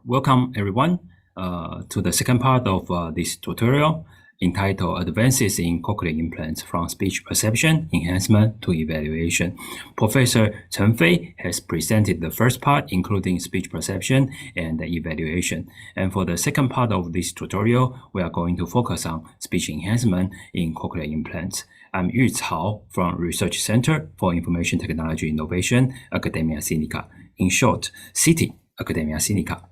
Welcome everyone to the second part of this tutorial entitled Advances in Cochlear Implants from Speech Perception, Enhancement to Evaluation. Professor Chen Fei has presented the first part, including speech perception and evaluation. And for the second part of this tutorial, we are going to focus on speech enhancement in cochlear implants. I'm Yu Cao from Research Center for Information Technology Innovation, Academia Sinica. In short, CITI, Academia Sinica.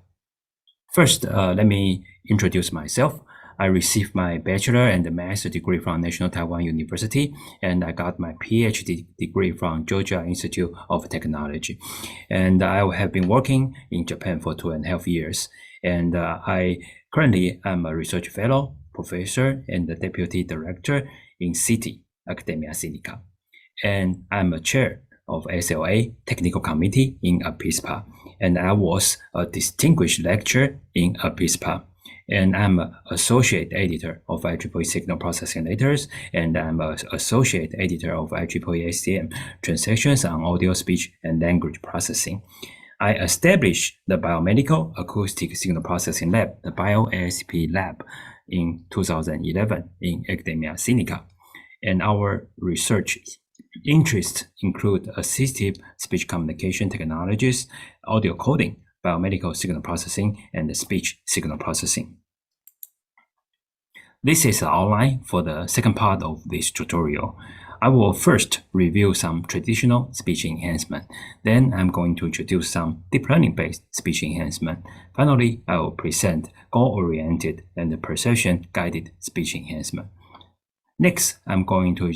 First, let me introduce myself. I received my bachelor and master degree from National Taiwan University, and I got my PhD degree from Georgia Institute of Technology. And I have been working in Japan for 2.5 years. And I currently am a research fellow, professor, and the deputy director in CITI, Academia Sinica. And I'm a chair of SLA Technical Committee in APISPA, and I was a distinguished lecturer in APISPA. And I'm an associate editor of IEEE Signal Processing Letters, and I'm an associate editor of IEEE SCM Transactions on Audio, Speech, and Language Processing. I established the Biomedical Acoustic Signal Processing Lab, the BioASP Lab, in 2011 in Academia Sinica. And our research interests include assistive speech communication technologies, audio coding, biomedical signal processing, and speech signal processing. This is the outline for the second part of this tutorial. I will first review some traditional speech enhancement. Then I'm going to introduce some deep learning-based speech enhancement. Finally, I will present goal-oriented and perception-guided speech enhancement. Next, I'm going to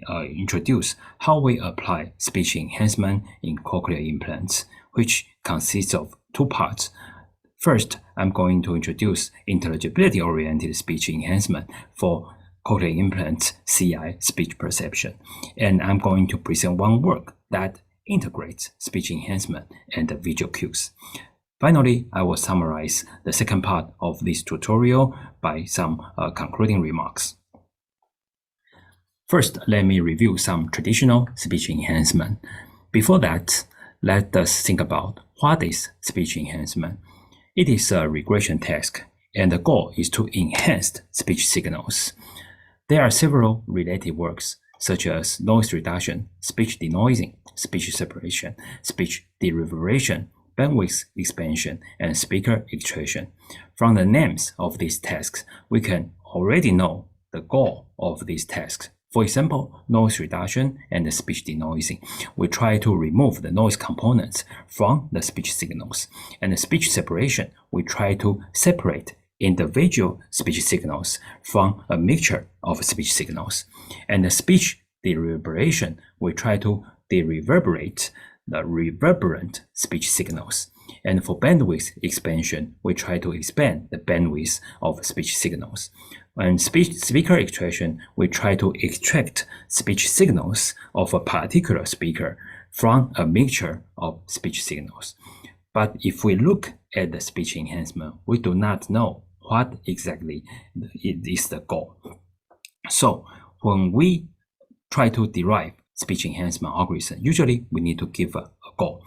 introduce how we apply speech enhancement in cochlear implants, which consists of two parts. First, I'm going to introduce intelligibility-oriented speech enhancement for cochlear implants CI speech perception. And I'm going to present one work that integrates speech enhancement and visual cues. Finally, I will summarize the second part of this tutorial by some concluding remarks. First, let me review some traditional speech enhancement. Before that, let us think about what is speech enhancement. It is a regression task, and the goal is to enhance speech signals. There are several related works, such as noise reduction, speech denoising, speech separation, speech dereverbation, bandwidth expansion, and speaker extraction. From the names of these tasks, we can already know the goal of these tasks. For example, noise reduction and speech denoising. We try to remove the noise components from the speech signals. And the speech separation, we try to separate individual speech signals from a mixture of speech signals. And the speech dereverberation, we try to dereverberate the reverberant speech signals. And for bandwidth expansion, we try to expand the bandwidth of speech signals. And speaker extraction, we try to extract speech signals of a particular speaker from a mixture of speech signals. But if we look at the speech enhancement, we do not know what exactly is the goal. So when we try to derive speech enhancement algorithm, usually we need to give a goal.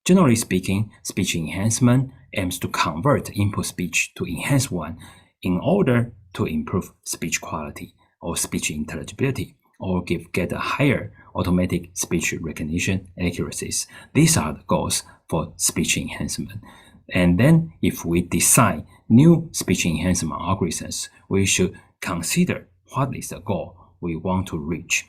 Generally speaking, speech enhancement aims to convert input speech to enhance one in order to improve speech quality or speech intelligibility or get a higher automatic speech recognition accuracies. These are the goals for speech enhancement. And then if we design new speech enhancement algorithms, we should consider what is the goal we want to reach.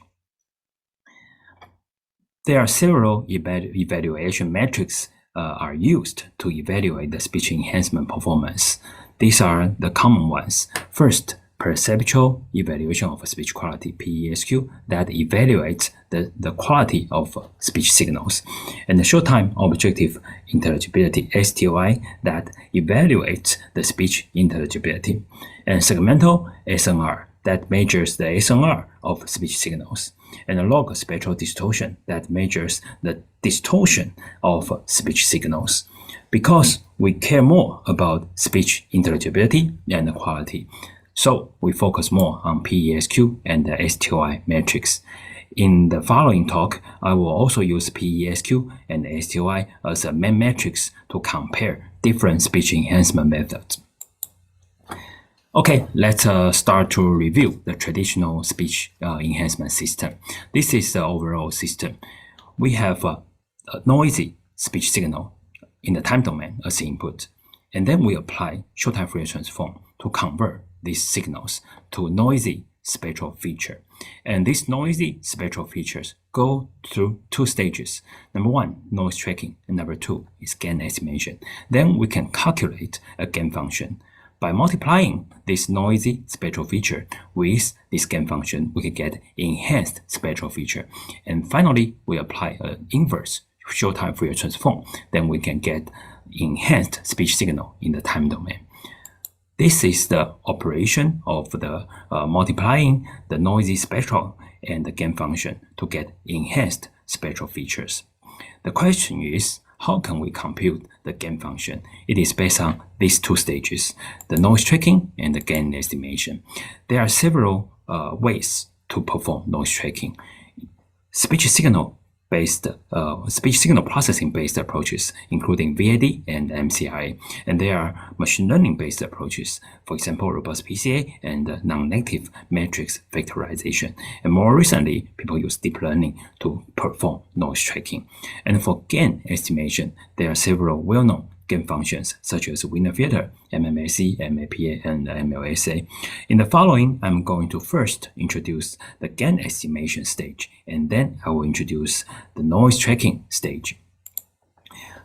There are several evaluation metrics are used to evaluate the speech enhancement performance. These are the common ones. First, perceptual evaluation of speech quality, PESQ, that evaluates the quality of speech signals. And the short-time objective intelligibility, STOI, that evaluates the speech intelligibility. And segmental SNR, that measures the SNR of speech signals. And a log spectral distortion that measures the distortion of speech signals. Because we care more about speech intelligibility and quality, so we focus more on PESQ and the STOI metrics. In the following talk, I will also use PESQ and STOI as a main metrics to compare different speech enhancement methods. Okay, let's start to review the traditional speech enhancement system. This is the overall system. We have a noisy speech signal in the time domain as input, and then we apply short-time Fourier transform to convert these signals to noisy spectral feature. And these noisy spectral features go through two stages. Number one, noise tracking, and number two is gain estimation. Then we can calculate a gain function. By multiplying this noisy spectral feature with this gain function, we can get enhanced spectral feature. And finally, we apply an inverse short-time Fourier transform. Then we can get enhanced speech signal in the time domain. This is the operation of the multiplying the noisy spectral and the gain function to get enhanced spectral features. The question is, how can we compute the gain function? It is based on these two stages, the noise tracking and the gain estimation. There are several ways to perform noise tracking. Speech signal processing based approaches, including VAD and MCRA, and there are machine learning based approaches, for example, robust PCA and non-negative matrix factorization. And more recently, people use deep learning to perform noise tracking. And for gain estimation, there are several well-known gain functions such as Wiener filter, MMSE, MAPA, and MLSA. In the following, I'm going to first introduce the gain estimation stage, and then I will introduce the noise tracking stage.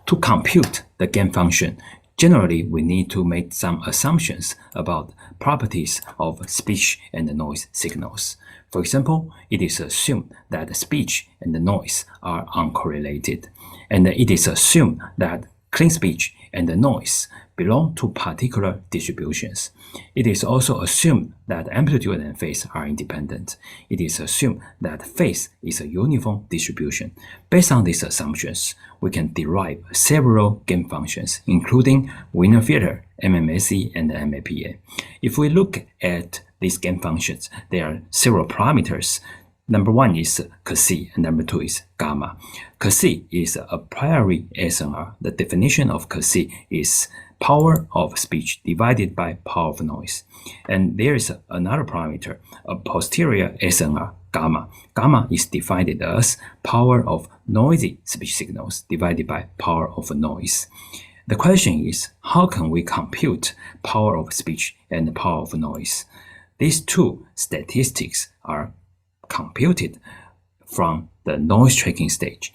To compute the gain function, generally we need to make some assumptions about properties of speech and noise signals. For example, it is assumed that speech and the noise are uncorrelated, and it is assumed that clean speech and the noise belong to particular distributions. It is also assumed that amplitude and phase are independent. It is assumed that phase is a uniform distribution. Based on these assumptions, we can derive several gain functions, including Wiener filter, MMSE, and MAPA. If we look at these gain functions, there are several parameters. Number one is Cochlear, and number two is gamma. Cochlear is a priori SNR. The definition of Cochlear is power of speech divided by power of noise. And there is another parameter, a posterior SNR, gamma. Gamma is defined as power of noisy speech signals divided by power of noise. The question is, how can we compute power of speech and power of noise? These two statistics are computed from the noise tracking stage.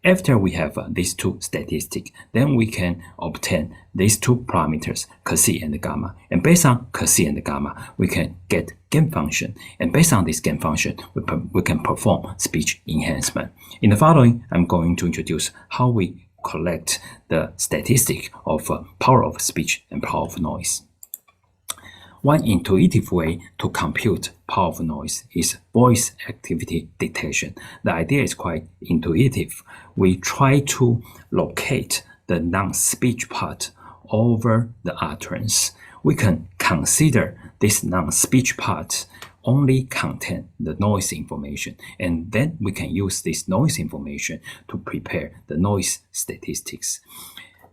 After we have these two statistics, then we can obtain these two parameters, Cochlear and gamma. And based on Cochlear and gamma, we can get gain function. And based on this gain function, we can perform speech enhancement. In the following, I'm going to introduce how we collect the statistic of power of speech and power of noise. One intuitive way to compute power of noise is voice activity detection. The idea is quite intuitive. We try to locate the non-speech part over the utterance. We can consider this non-speech part only contain the noise information, and then we can use this noise information to prepare the noise statistics.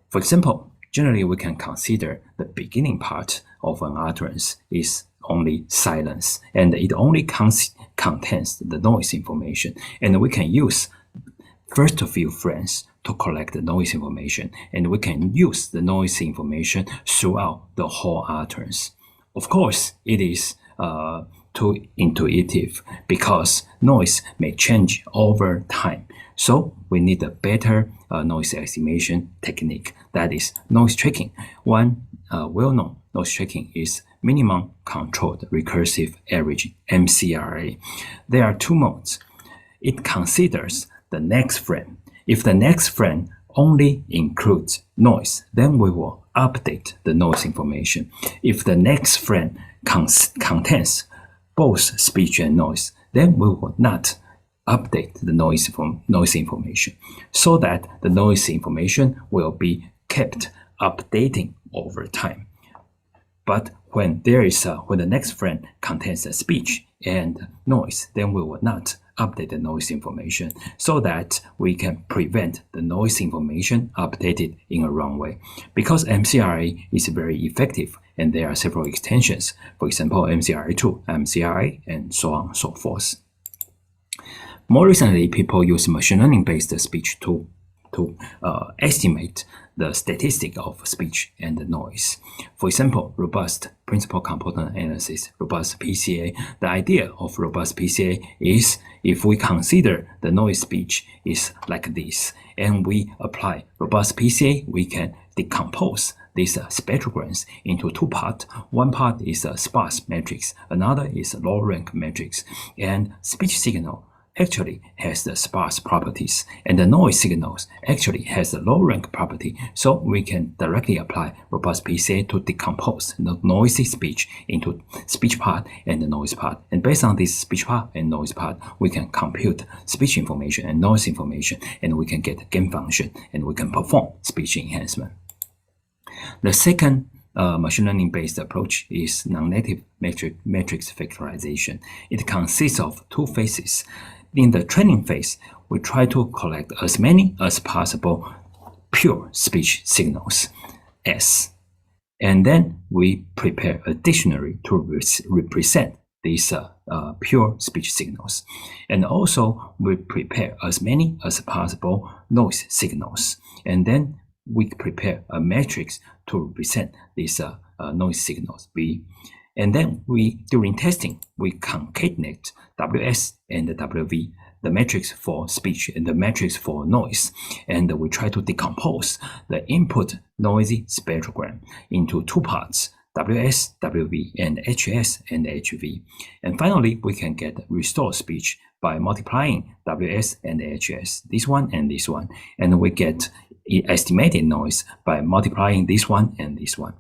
For example, generally we can consider the beginning part of an utterance is only silence, and it only contains the noise information, and we can use first few frames to collect the noise information, and we can use the noise information throughout the whole utterance. Of course, it is too intuitive because noise may change over time. So we need a better noise estimation technique, that is noise tracking. One well-known noise tracking is minimum controlled recursive averaging, MCRA. There are two modes. It considers the next frame. If the next frame only includes noise, then we will update the noise information. If the next frame contains both speech and noise, then we will not update the noise information, so that the noise information will be kept updating over time. But when the next frame contains a speech and noise, then we will not update the noise information so that we can prevent the noise information updated in a wrong way. Because MCRA is very effective and there are several extensions, for example, MCRA2, MCRA, and so on and so forth. More recently, people use machine learning-based speech to estimate the statistic of speech and the noise. For example, robust principal component analysis, robust PCA. The idea of robust PCA is if we consider the noise speech is like this, and we apply robust PCA, we can decompose these spectrograms into two parts. One part is a sparse matrix, another is a low rank matrix, and speech signal actually has the sparse properties, and the noise signals actually has the low rank property. So we can directly apply robust PCA to decompose the noisy speech into speech part and the noise part. And based on this speech part and noise part, we can compute speech information and noise information, and we can get gain function, and we can perform speech enhancement. The second machine learning-based approach is non-native matrix factorization. It consists of two phases. In the training phase, we try to collect as many as possible pure speech signals, S, and then we prepare a dictionary to represent these pure speech signals. And also, we prepare as many as possible noise signals, and then we prepare a matrix to represent these noise signals, B. And then during testing, we concatenate WS and WV, the matrix for speech and the matrix for noise. And we try to decompose the input noisy spectrogram into two parts, WS, WV, and HS and HV. And finally, we can get restored speech by multiplying WS and HS, this one and this one. And we get estimated noise by multiplying this one and this one.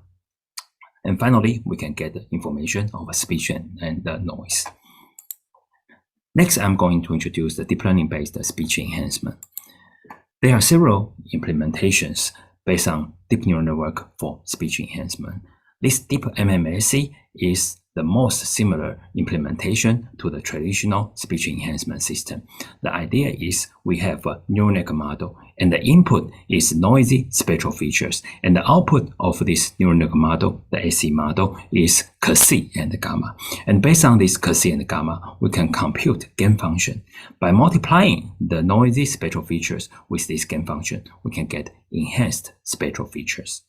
And finally, we can get the information of speech and the noise. Next, I'm going to introduce the deep learning-based speech enhancement. There are several implementations based on deep neural network for speech enhancement. This deep MMSE is the most similar implementation to the traditional speech enhancement system. The idea is we have a neural network model, and the input is noisy spectral features, and the output of this neural network model, the SE model, is Xi and gamma. And based on this Xi and gamma, we can compute gain function. By multiplying the noisy spectral features with this gain function, we can get enhanced spectral features.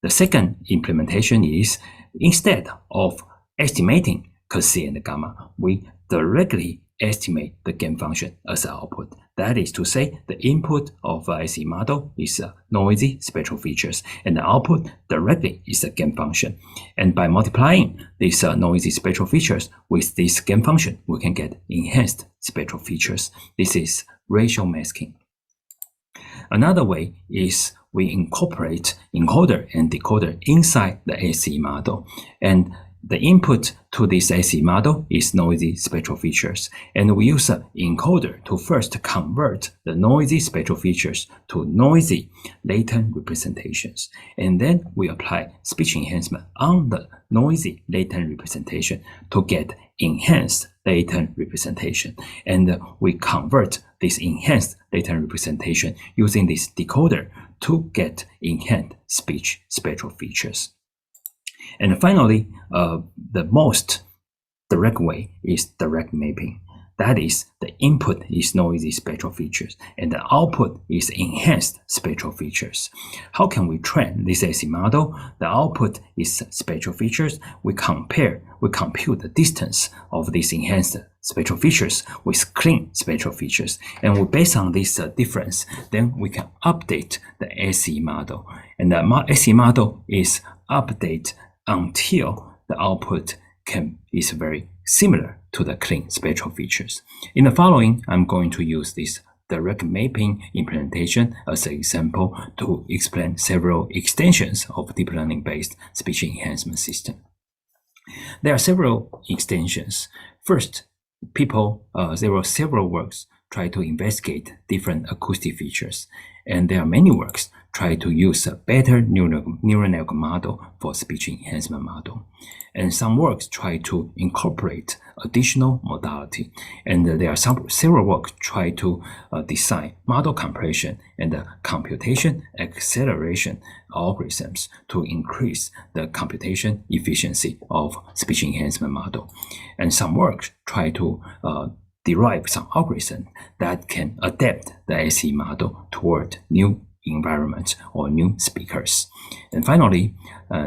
The second implementation is, instead of estimating Xi and gamma, we directly estimate the gain function as an output. That is to say, the input of a SE model is noisy spectral features, and the output directly is a gain function. And by multiplying these noisy spectral features with this gain function, we can get enhanced spectral features. This is ratio masking. Another way is we incorporate encoder and decoder inside the SE model, and the input to this SE model is noisy spectral features, and we use an encoder to first convert the noisy spectral features to noisy latent representations, and then we apply speech enhancement on the noisy latent representation to get enhanced latent representation, and we convert this enhanced latent representation using this decoder to get enhanced speech spectral features. And finally, the most direct way is direct mapping. That is, the input is noisy spectral features, and the output is enhanced spectral features. How can we train this SE model? The output is spectral features. We compute the distance of these enhanced spectral features with clean spectral features, and based on this difference, then we can update the SE model. And the SE model is updated until the output is very similar to the clean spectral features. In the following, I'm going to use this direct mapping implementation as an example to explain several extensions of deep learning-based speech enhancement system. There are several extensions. First, there were several works try to investigate different acoustic features, and there are many works try to use a better neural network model for speech enhancement model. And some works try to incorporate additional modality. And there are several works try to design model compression and computation acceleration algorithms to increase the computation efficiency of speech enhancement model. And some works try to derive some algorithm that can adapt the SE model toward new environments or new speakers. And finally,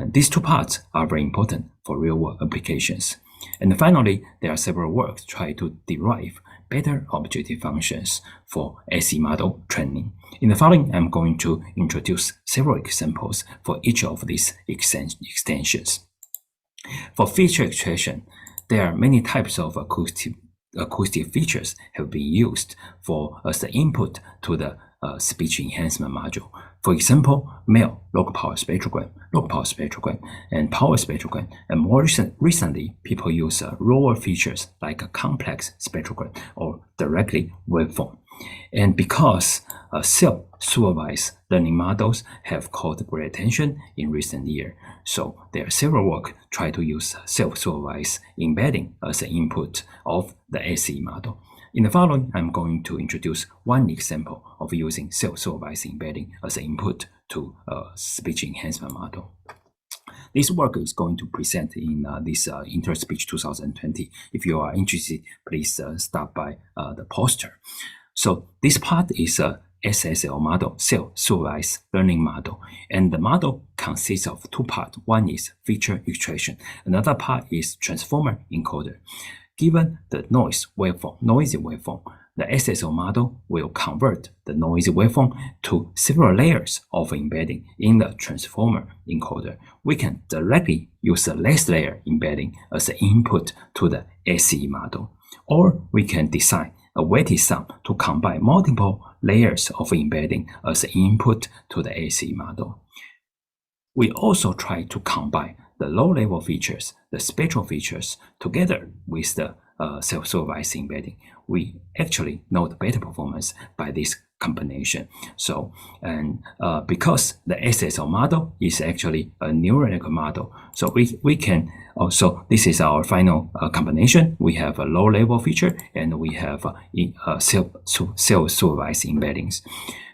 these two parts are very important for real-world applications. And finally, there are several works try to derive better objective functions for SE model training. In the following, I'm going to introduce several examples for each of these extensions. For feature extraction, there are many types of acoustic features have been used as the input to the speech enhancement module. For example, male log power spectrogram, and power spectrogram. And more recently, people use rawer features like a complex spectrogram or directly waveform. And because self-supervised learning models have caught great attention in recent years, so there are several work try to use self-supervised embedding as an input of the SE model. In the following, I'm going to introduce one example of using self-supervised embedding as an input to a speech enhancement model. This work is going to present in this Interspeech 2020. If you are interested, please stop by the poster. So this part is a SSL model, self-supervised learning model, and the model consists of two parts. One is feature extraction. Another part is transformer encoder. Given the noisy waveform, the SSL model will convert the noisy waveform to several layers of embedding in the transformer encoder. We can directly use the last layer embedding as an input to the SE model, or we can design a weighted sum to combine multiple layers of embedding as an input to the SE model. We also try to combine the low-level features, the spectral features, together with the self-supervised embedding. We actually note better performance by this combination. So, and because the SSL model is actually a neural network model, so we can also, this is our final combination. We have a low-level feature and we have self-supervised embeddings.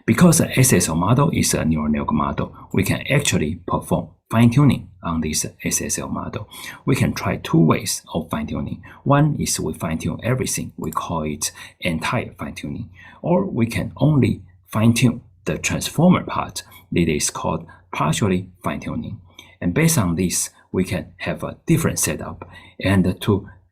Because the SSL model is a neural network model, we can actually perform fine-tuning on this SSL model. We can try two ways of fine-tuning. One is we fine-tune everything. We call it entire fine-tuning. Or we can only fine-tune the transformer part. It is called partially fine-tuning. And based on this, we can have a different setup. And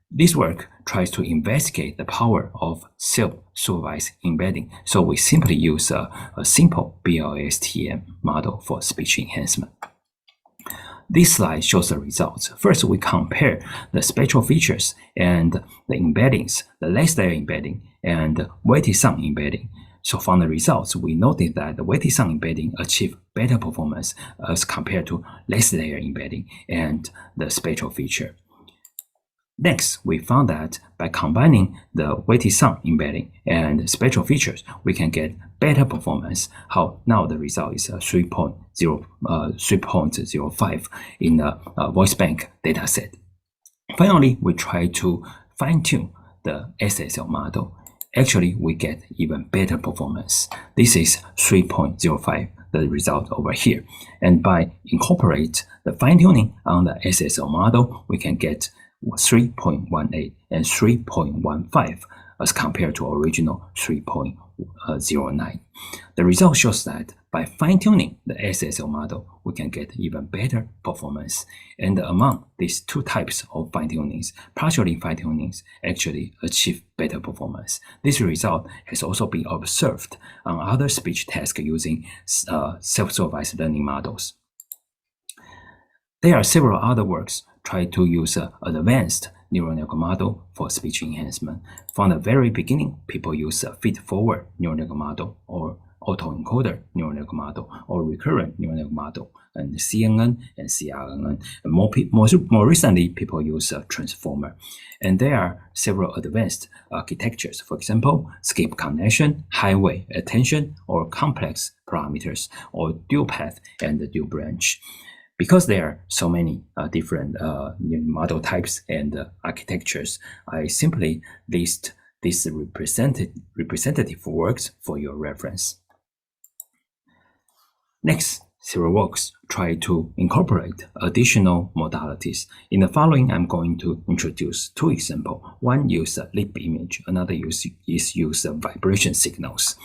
this work tries to investigate the power of self-supervised embedding. So we simply use a simple BLSTM model for speech enhancement. This slide shows the results. First, we compare the spectral features and the embeddings, the last layer embedding and weighted sum embedding. So from the results, we noted that the weighted sum embedding achieved better performance as compared to last layer embedding and the spectral feature. Next, we found that by combining the weighted sum embedding and spectral features, we can get better performance. Now the result is 3.05 in the voice bank dataset. Finally, we try to fine-tune the SSL model. Actually, we get even better performance. This is 3.05, the result over here. And by incorporate the fine-tuning on the SSL model, we can get 3.18 and 3.15 as compared to original 3.09. The result shows that by fine-tuning the SSL model, we can get even better performance. And among these two types of fine-tunings, partially fine-tunings actually achieve better performance. This result has also been observed on other speech tasks using self-supervised learning models. There are several other works try to use an advanced neural network model for speech enhancement. From the very beginning, people use a feed-forward neural network model, or autoencoder neural network model or recurrent neural network model, and CNN and CRNN. And more recently, people use a transformer. And there are several advanced architectures, for example, skip connection, highway attention, or complex parameters, or dual path and dual branch. Because there are so many different model types and architectures, I simply list these representative works for your reference. Next, several works try to incorporate additional modalities. In the following, I'm going to introduce two examples. One uses lip image, another use vibration signals.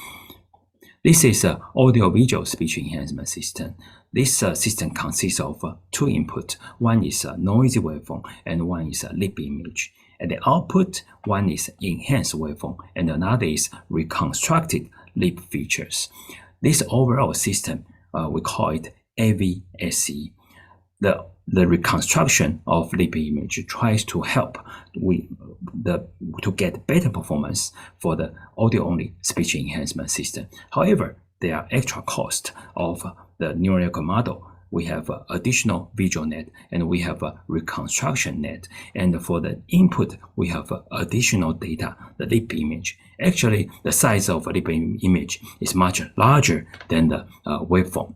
This is an audio-visual speech enhancement system. This system consists of two inputs. One is a noisy waveform and one is a lip image. At the output, one is enhanced waveform and another is reconstructed lip features. This overall system, we call it AVSE. The reconstruction of lip image tries to help to get better performance for the audio-only speech enhancement system. However, there are extra costs of the neural network model. We have additional visual net and we have a reconstruction net. And for the input, we have additional data, the lip image. Actually, the size of a lip image is much larger than the waveform.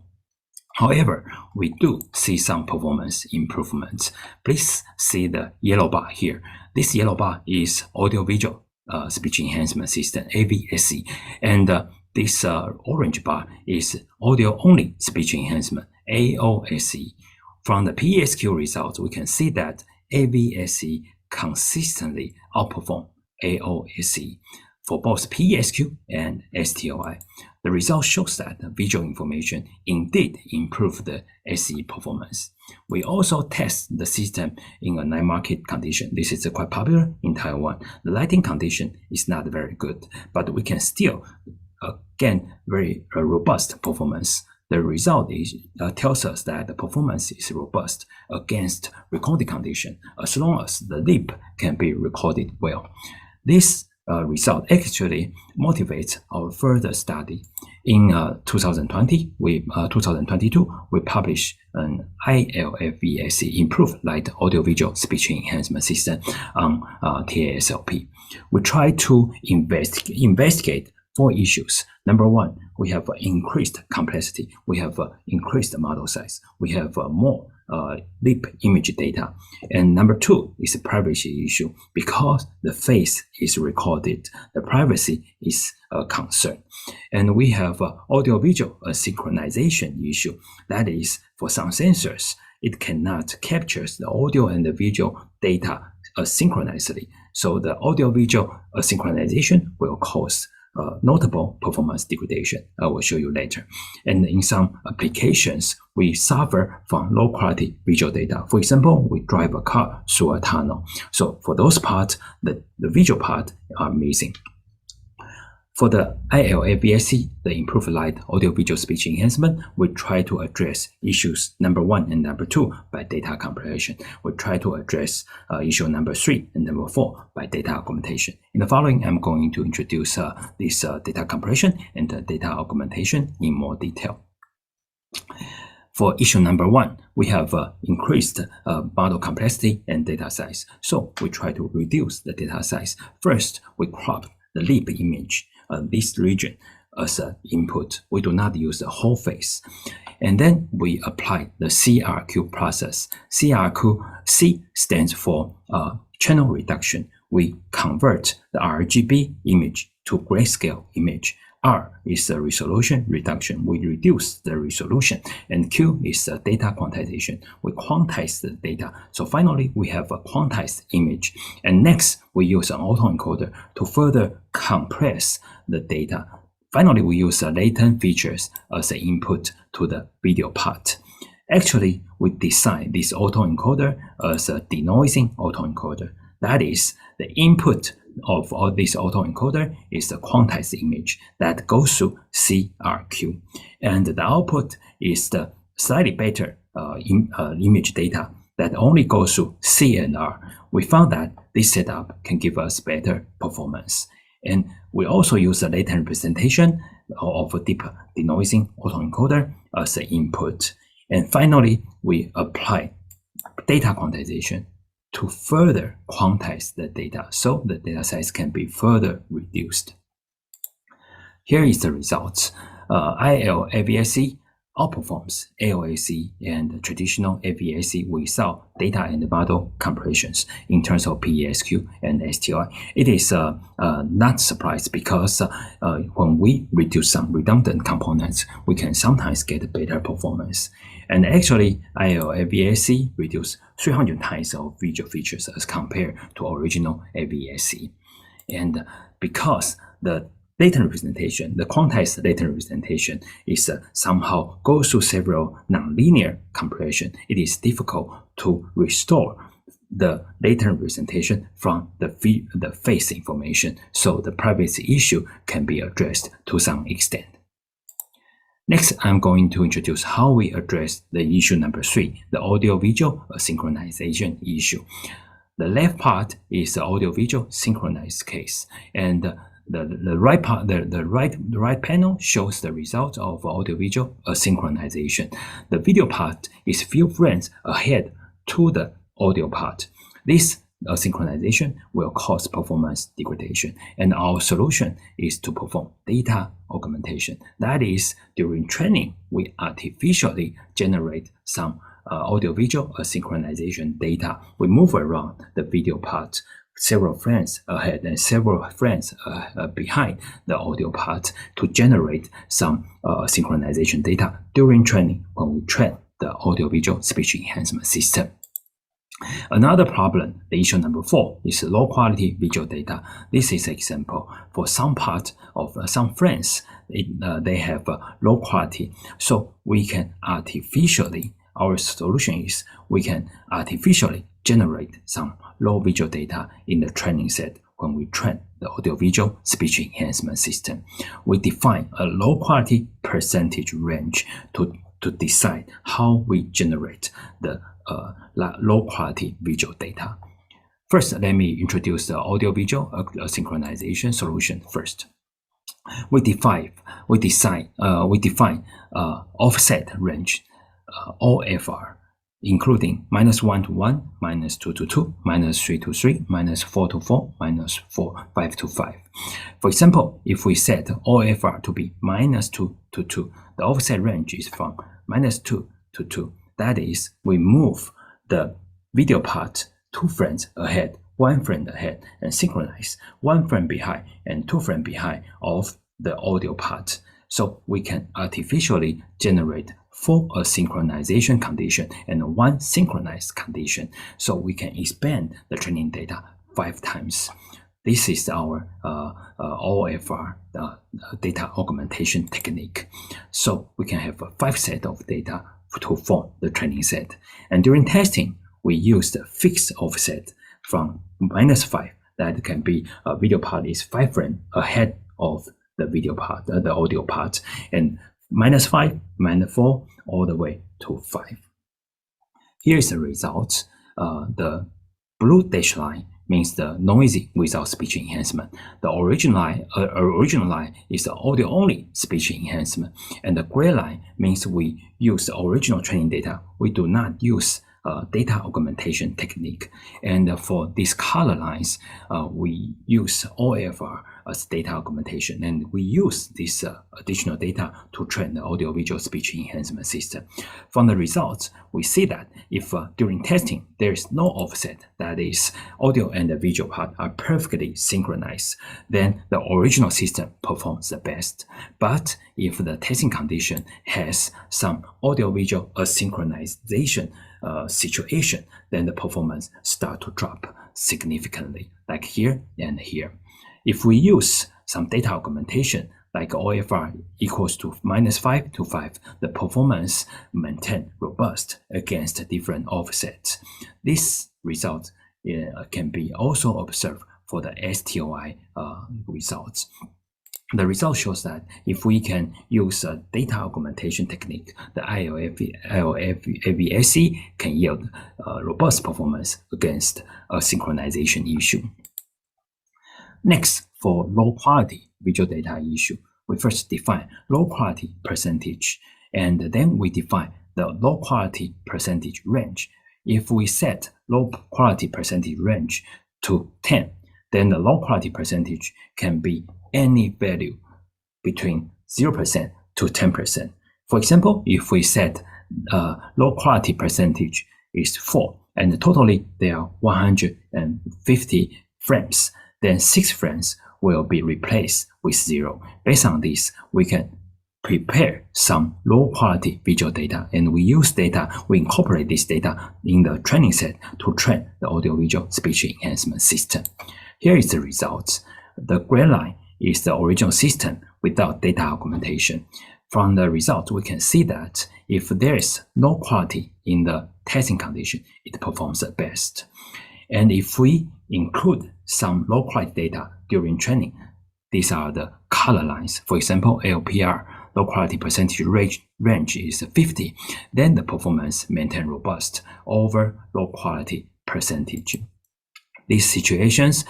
However, we do see some performance improvements. Please see the yellow bar here. This yellow bar is audio-visual speech enhancement system, AVSE, and this orange bar is audio-only speech enhancement, AOSE. From the PSQ results, we can see that AVSE consistently outperforms AOSE for both PSQ and STOI. The result shows that the visual information indeed improved the SE performance. We also test the system in a night market condition. This is quite popular in Taiwan. The lighting condition is not very good, but we can still gain very robust performance. The result tells us that the performance is robust against recording condition as long as the lip can be recorded well. This result actually motivates our further study. In 2022, we published an ILFVSE improved light audiovisual speech enhancement system on TASLP. We try to investigate 4 issues. Number 1, we have increased complexity. We have increased model size. We have more lip image data. And number 2 is a privacy issue. Because the face is recorded, the privacy is a concern. And we have audio-visual synchronization issue. That is, for some sensors, it cannot capture the audio and the visual data synchronously. So the audio-visual synchronization will cause notable performance degradation. I will show you later. And in some applications, we suffer from low quality visual data. For example, we drive a car through a tunnel. So for those parts, the visual part are missing. For the ILFVSE, the improved light audio-visual speech enhancement, we try to address issues number 1 and number 2 by data compression. We try to address issue number 3 and number 4 by data augmentation. In the following, I'm going to introduce this data compression and data augmentation in more detail. For issue number 1, we have increased model complexity and data size. So we try to reduce the data size. First, we crop the lip image, this region, as an input. We do not use the whole face. And then we apply the CRQ process. C stands for channel reduction. We convert the RGB image to grayscale image. R is the resolution reduction. We reduce the resolution. And Q is the data quantization. We quantize the data. So finally, we have a quantized image. And next, we use an autoencoder to further compress the data. Finally, we use latent features as an input to the video part. Actually, we design this autoencoder as a denoising autoencoder. That is, the input of all this autoencoder is the quantized image that goes to CRQ. And the output is the slightly better image data that only goes to C and R. We found that this setup can give us better performance. And we also use the latent representation of a deep denoising autoencoder as an input. And finally, we apply data quantization to further quantize the data so the data size can be further reduced. Here is the results. IL-AVSC outperforms AOAC and traditional AVAC without data and model compressions in terms of PESQ and STI. It is not surprised because when we reduce some redundant components, we can sometimes get better performance. And actually, IL-AVAC reduced 300 times of visual features as compared to original AVAC. And because the latent representation, the quantized latent representation is somehow goes through several nonlinear compression, it is difficult to restore the latent representation from the face information, so the privacy issue can be addressed to some extent. Next, I'm going to introduce how we address the issue number 3, the audio-visual synchronization issue. The left part is the audio-visual synchronized case, and the right part, the right panel shows the result of audio-visual synchronization. The video part is few frames ahead to the audio part. This synchronization will cause performance degradation, and our solution is to perform data augmentation. That is, during training, we artificially generate some audio-visual synchronization data. We move around the video part several frames ahead and several frames behind the audio part to generate some synchronization data during training when we train the audio-visual speech enhancement system. Another problem, the issue number 4, is low quality visual data. This is an example. For some part of some frames, they have low quality. So we can artificially, our solution is we can artificially generate some low visual data in the training set when we train the audio-visual speech enhancement system. We define a low quality percentage range to decide how we generate the low quality visual data. First, let me introduce the audio-visual synchronization solution first. We define offset range, OFR, including -1 to 1, -2 to 2, -3 to 3, -4 to 4, -5 to 5. For example, if we set OFR to be -2 to 2, the offset range is from -2 to 2. That is, we move the video part 2 frames ahead, 1 frame ahead, and synchronize 1 frame behind and 2 frames behind of the audio part. So we can artificially generate 4 synchronization condition and 1 synchronized condition. So we can expand the training data 5 times. This is our OFR data augmentation technique. So we can have 5 sets of data to form the training set. And during testing, we use the fixed offset from -5. That can be video part is 5 frames ahead of the video part, the audio part, and -5, -4, all the way to 5. Here is the results. The blue dashed line means the noisy without speech enhancement. The original line is the audio-only speech enhancement, and the gray line means we use the original training data. We do not use data augmentation technique. And for these color lines, we use OFR as data augmentation, and we use this additional data to train the audio-visual speech enhancement system. From the results, we see that if during testing there is no offset, that is, audio and the visual part are perfectly synchronized, then the original system performs the best. But if the testing condition has some audio-visual asynchronization situation, then the performance start to drop significantly, like here and here. If we use some data augmentation, like OFR equals to -5 to 5, the performance maintain robust against different offsets. This result can be also observed for the STOI results. The result shows that if we can use a data augmentation technique, the IL-AVSC can yield robust performance against a synchronization issue. Next, for low quality visual data issue, we first define low quality percentage, and then we define the low quality percentage range. If we set low quality percentage range to 10, then the low quality percentage can be any value between 0% to 10%. For example, if we set low quality percentage is 4, and totally there are 150 frames, then 6 frames will be replaced with 0. Based on this, we can prepare some low quality visual data, and we incorporate this data in the training set to train the audiovisual speech enhancement system. Here is the results. The gray line is the original system without data augmentation. From the result, we can see that if there is no quality in the testing condition, it performs the best. And if we include some low quality data during training, these are the color lines. For example, LPR, low quality percentage range is 50, then the performance maintain robust over low quality percentage. These situations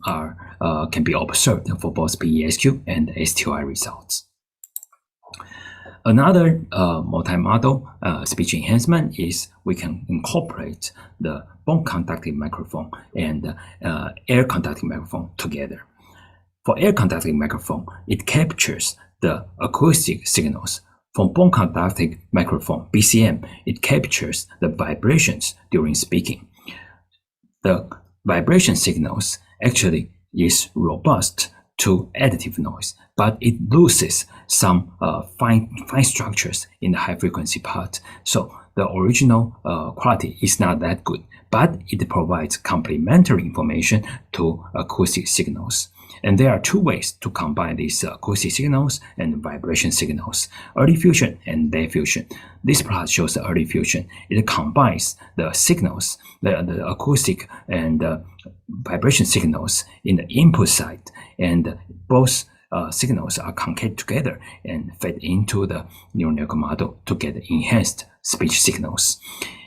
can be observed for both PESQ and STOI results. Another multi-model speech enhancement is we can incorporate the bone conducting microphone and air conducting microphone together. For air conducting microphone, it captures the acoustic signals. From bone conducting microphone, BCM, it captures the vibrations during speaking. The vibration signals actually is robust to additive noise, but it loses some fine structures in the high frequency part. So the original quality is not that good, but it provides complementary information to acoustic signals. And there are two ways to combine these acoustic signals and vibration signals: early fusion and late fusion. This plot shows the early fusion. It combines the signals, the acoustic and vibration signals in the input side, and both signals are concatenated together and fed into the neural network model to get enhanced speech signals.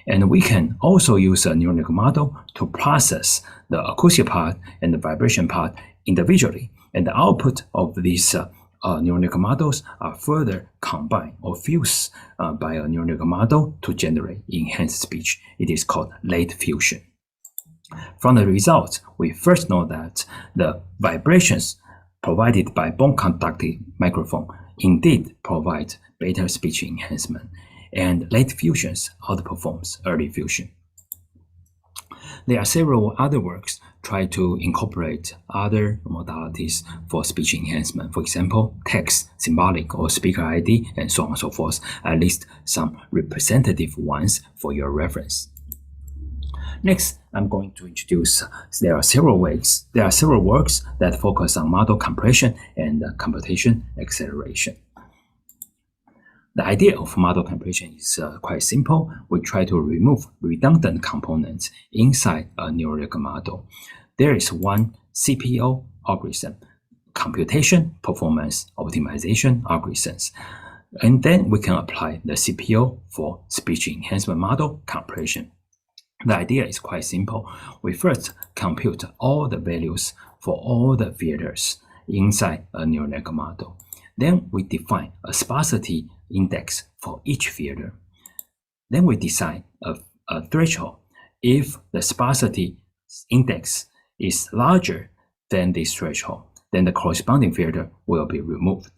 And we can also use a neural network model to process the acoustic part and the vibration part individually, and the output of these neural network models are further combined or fused by a neural network model to generate enhanced speech. It is called late fusion. From the results, we first know that the vibrations provided by bone conducting microphone indeed provide better speech enhancement, and late fusions outperforms early fusion. There are several other works try to incorporate other modalities for speech enhancement. For example, text, symbolic, or speaker ID, and so on and so forth. I list some representative ones for your reference. Next, I'm going to introduce, there are several works that focus on model compression and computation acceleration. The idea of model compression is quite simple. We try to remove redundant components inside a neural network model. There is one CPO algorithm, computation performance optimization algorithms, and then we can apply the CPO for speech enhancement model compression. The idea is quite simple. We first compute all the values for all the filters inside a neural network model. Then we define a sparsity index for each filter. Then we decide a threshold. If the sparsity index is larger than this threshold, then the corresponding filter will be removed.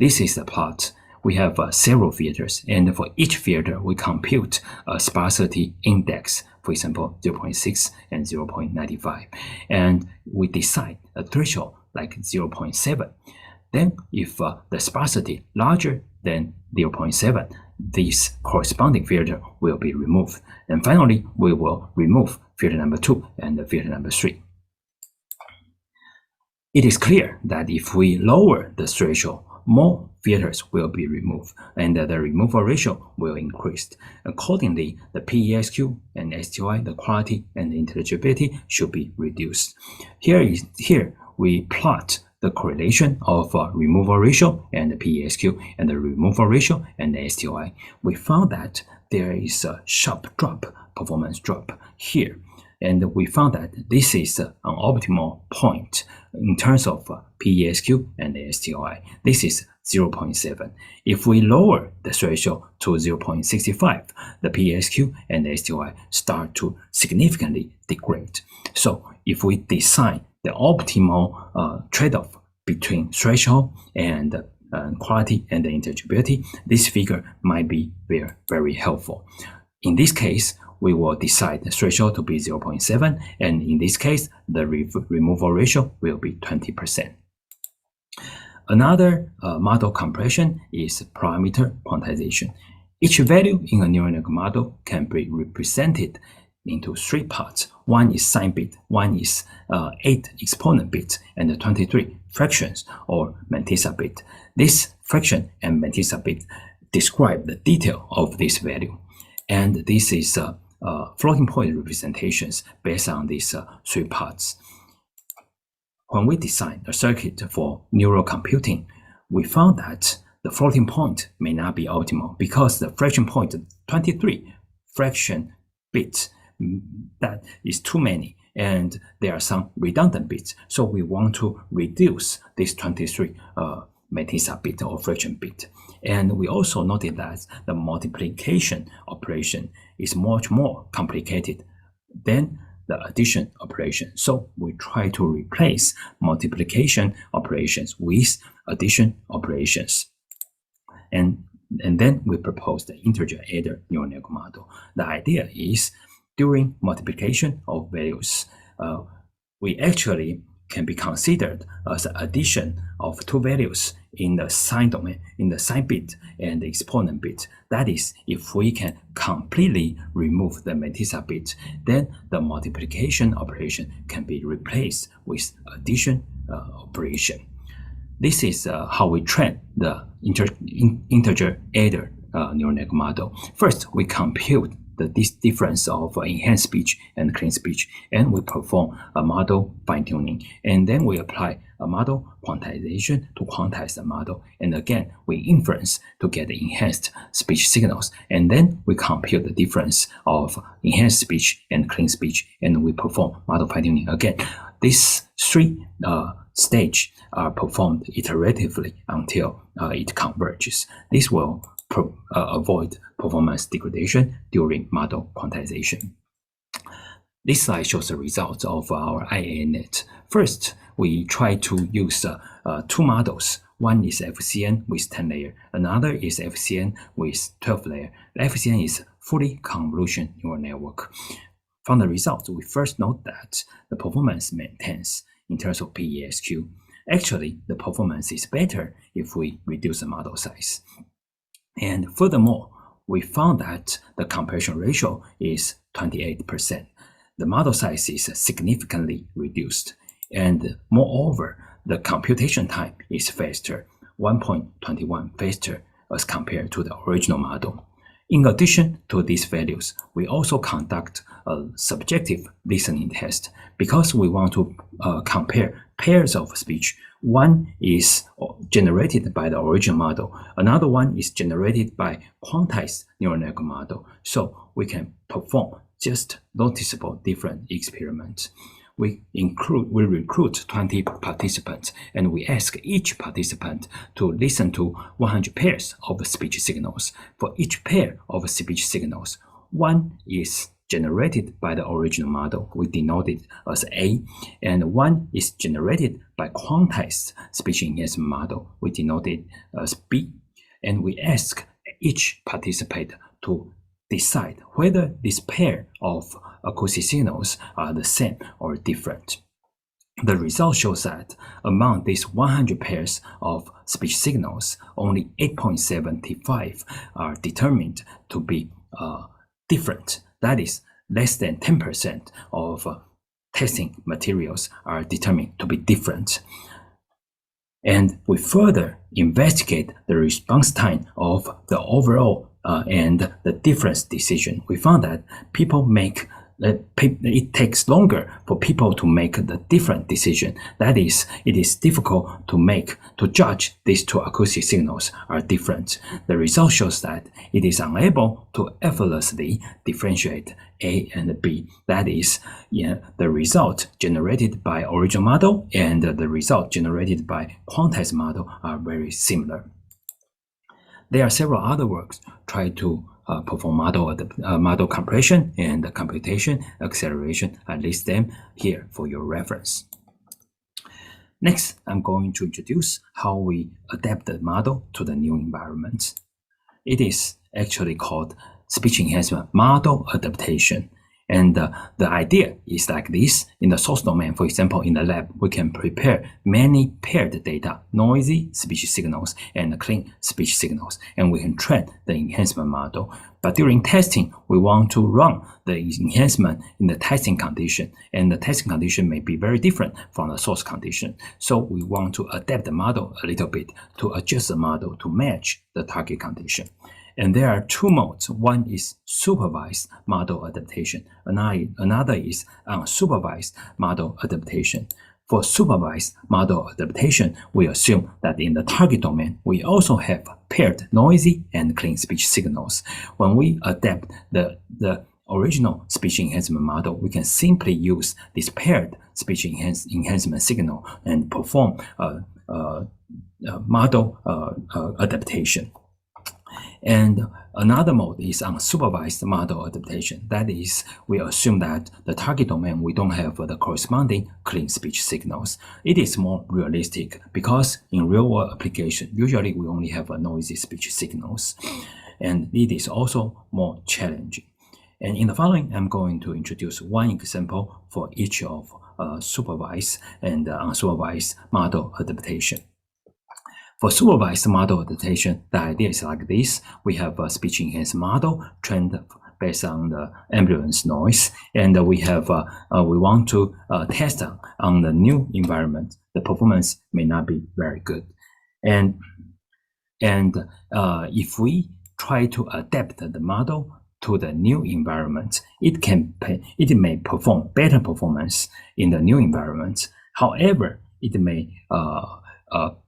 This is the plot. We have several filters, and for each filter, we compute a sparsity index, for example, 0.6 and 0.95, and we decide a threshold like 0.7. Then if the sparsity larger than 0.7, this corresponding filter will be removed. And finally, we will remove filter number 2 and filter number 3. It is clear that if we lower the threshold, more filters will be removed, and the removal ratio will increase. Accordingly, the PESQ and STOI, the quality and the intelligibility should be reduced. Here we plot the correlation of removal ratio and the PESQ and the removal ratio and the STOI. We found that there is a sharp drop, performance drop here. And we found that this is an optimal point in terms of PESQ and STOI. This is 0.7. If we lower the threshold to 0.65, the PESQ and STOI start to significantly degrade. So if we design the optimal trade-off between threshold and quality and intelligibility, this figure might be very, very helpful. In this case, we will decide the threshold to be 0.7, and in this case, the removal ratio will be 20%. Another model compression is parameter quantization. Each value in a neural network model can be represented into 3 parts. One is sign bit, one is 8 exponent bits, and 23 fractions or mantissa bit. This fraction and mantissa bit describe the detail of this value. And this is floating point representations based on these 3 parts. When we designed a circuit for neural computing, we found that the floating point may not be optimal because the fraction point, 23 fraction bits, that is too many, and there are some redundant bits. So we want to reduce this 23 mantissa bit or fraction bit. And we also noted that the multiplication operation is much more complicated than the addition operation. So we try to replace multiplication operations with addition operations. And then we propose the integer adder neural network model. The idea is during multiplication of values, we actually can be considered as addition of 2 values in the sign domain, in the sign bit and the exponent bit. That is, if we can completely remove the mantissa bit, then the multiplication operation can be replaced with addition operation. This is how we train the integer adder neural network model. First, we compute this difference of enhanced speech and clean speech, and we perform a model fine-tuning, and then we apply a model quantization to quantize the model, and again we inference to get the enhanced speech signals, and then we compute the difference of enhanced speech and clean speech, and we perform model fine-tuning again. These 3 stages are performed iteratively until it converges. This will avoid performance degradation during model quantization. This slide shows the results of our IANet. First, we try to use 2 models. One is FCN with 10 layers, another is FCN with 12 layers. FCN is fully convolution neural network. From the results, we first note that the performance maintains in terms of PESQ. Actually, the performance is better if we reduce the model size. And furthermore, we found that the compression ratio is 28%. The model size is significantly reduced. And moreover, the computation time is faster, 1.21 faster as compared to the original model. In addition to these values, we also conduct a subjective listening test because we want to compare pairs of speech. One is generated by the original model. Another one is generated by quantized neural network model. So we can perform just noticeable different experiments. We recruit 20 participants, and we ask each participant to listen to 100 pairs of speech signals. For each pair of speech signals, one is generated by the original model, we denote it as A, and one is generated by quantized speech enhancement model, we denote it as B. And we ask each participant to decide whether this pair of acoustic signals are the same or different. The result shows that among these 100 pairs of speech signals, only 8.75 are determined to be different. That is, less than 10% of testing materials are determined to be different. And we further investigate the response time of the overall and the difference decision. We found that people make it takes longer for people to make the different decision. That is, it is difficult to judge these two acoustic signals are different. The result shows that it is unable to effortlessly differentiate A and B. That is, the result generated by original model and the result generated by quantized model are very similar. There are several other works try to perform model compression and computation acceleration. I list them here for your reference. Next, I'm going to introduce how we adapt the model to the new environment. It is actually called speech enhancement model adaptation. And the idea is like this. In the source domain, for example, in the lab, we can prepare many paired data, noisy speech signals and clean speech signals, and we can train the enhancement model. But during testing, we want to run the enhancement in the testing condition, and the testing condition may be very different from the source condition. So we want to adapt the model a little bit to adjust the model to match the target condition. And there are two modes. One is supervised model adaptation. Another is unsupervised model adaptation. For supervised model adaptation, we assume that in the target domain, we also have paired noisy and clean speech signals. When we adapt the original speech enhancement model, we can simply use this paired speech enhancement signal and perform model adaptation. And another mode is unsupervised model adaptation. That is, we assume that the target domain, we don't have the corresponding clean speech signals. It is more realistic because in real-world application, usually we only have noisy speech signals. And it is also more challenging. And in the following, I'm going to introduce one example for each of supervised and unsupervised model adaptation. For supervised model adaptation, the idea is like this. We have a speech enhanced model trained based on the ambulance noise, and we want to test on the new environment. The performance may not be very good, and if we try to adapt the model to the new environment, it may perform better performance in the new environment. However, it may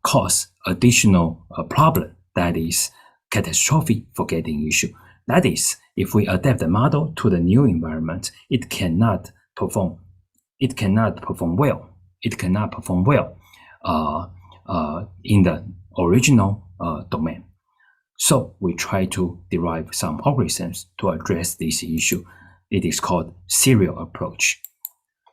cause additional problem, that is catastrophic forgetting issue. That is, if we adapt the model to the new environment, it cannot perform well. It cannot perform well in the original domain. So we try to derive some algorithms to address this issue. It is called serial approach.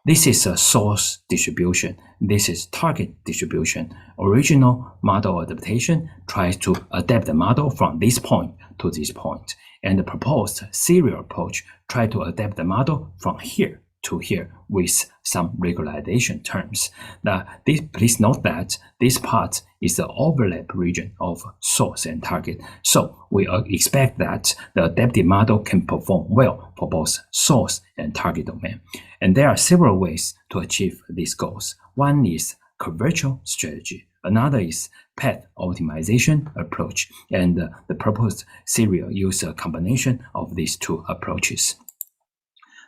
This is a source distribution. This is target distribution. Original model adaptation tries to adapt the model from this point to this point. And the proposed serial approach tries to adapt the model from here to here with some regularization terms. Now, please note that this part is the overlap region of source and target. So we expect that the adaptive model can perform well for both source and target domain. And there are several ways to achieve these goals. One is curvature strategy. Another is path optimization approach. And the proposed serial uses a combination of these two approaches.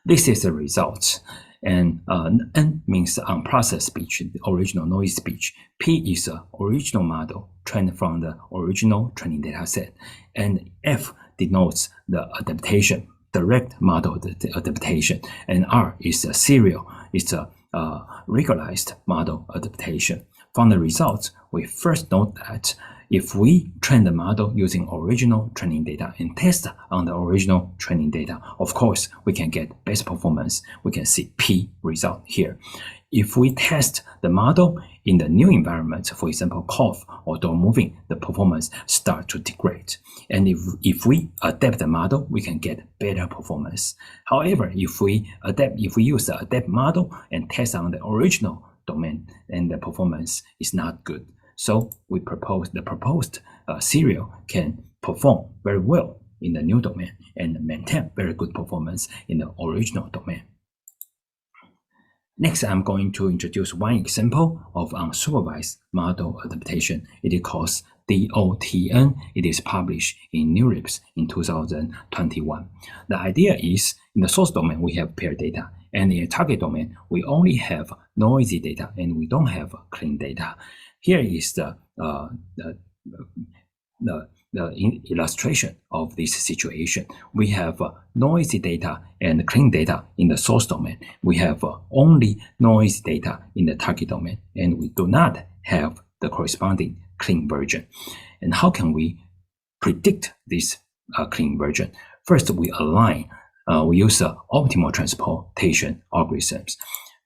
This is the result. And N means unprocessed speech, the original noise speech. P is the original model trained from the original training data set. And F denotes the adaptation, direct model adaptation. And R is the serial, it's a regularized model adaptation. From the results, we first note that if we train the model using original training data and test on the original training data, of course, we can get best performance. We can see P result here. If we test the model in the new environment, for example, cough or door moving, the performance start to degrade. And if we adapt the model, we can get better performance. However, if we use the adapt model and test on the original domain, then the performance is not good. So we propose the proposed serial can perform very well in the new domain and maintain very good performance in the original domain. Next, I'm going to introduce one example of unsupervised model adaptation. It is called DOTN. It is published in Neurips in 2021. The idea is In the source domain, we have paired data, and in the target domain, we only have noisy data, and we don't have clean data. Here is the illustration of this situation. We have noisy data and clean data in the source domain. We have only noisy data in the target domain, and we do not have the corresponding clean version. And how can we predict this clean version? First, we align. We use optimal transportation algorithms.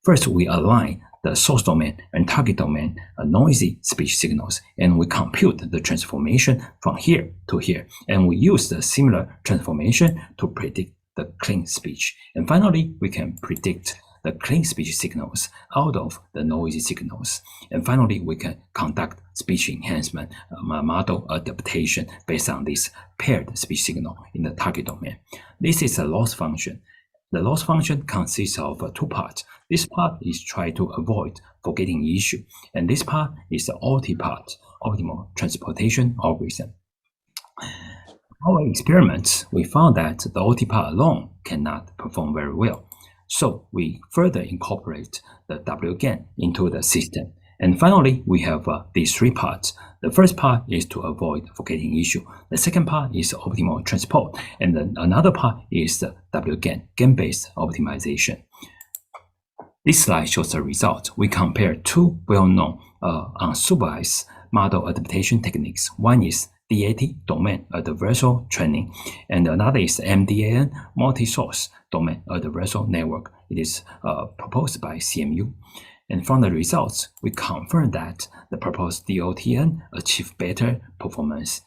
First, we align the source domain and target domain noisy speech signals, and we compute the transformation from here to here, and we use the similar transformation to predict the clean speech. And finally, we can predict the clean speech signals out of the noisy signals. And finally, we can conduct speech enhancement model adaptation based on this paired speech signal in the target domain. This is a loss function. The loss function consists of two parts. This part is try to avoid forgetting issue, and this part is the OT part, optimal transportation algorithm. Our experiments, we found that the OT part alone cannot perform very well. So we further incorporate the WGAN into the system. And finally, we have these three parts. The first part is to avoid forgetting issue. The second part is optimal transport. And then another part is the WGAN, GAN-based optimization. This slide shows the results. We compare two well-known unsupervised model adaptation techniques. One is DAT, domain adversarial training, and another is MDAN, multi-source domain adversarial network. It is proposed by CMU. And from the results, we confirm that the proposed DOTN achieve better performance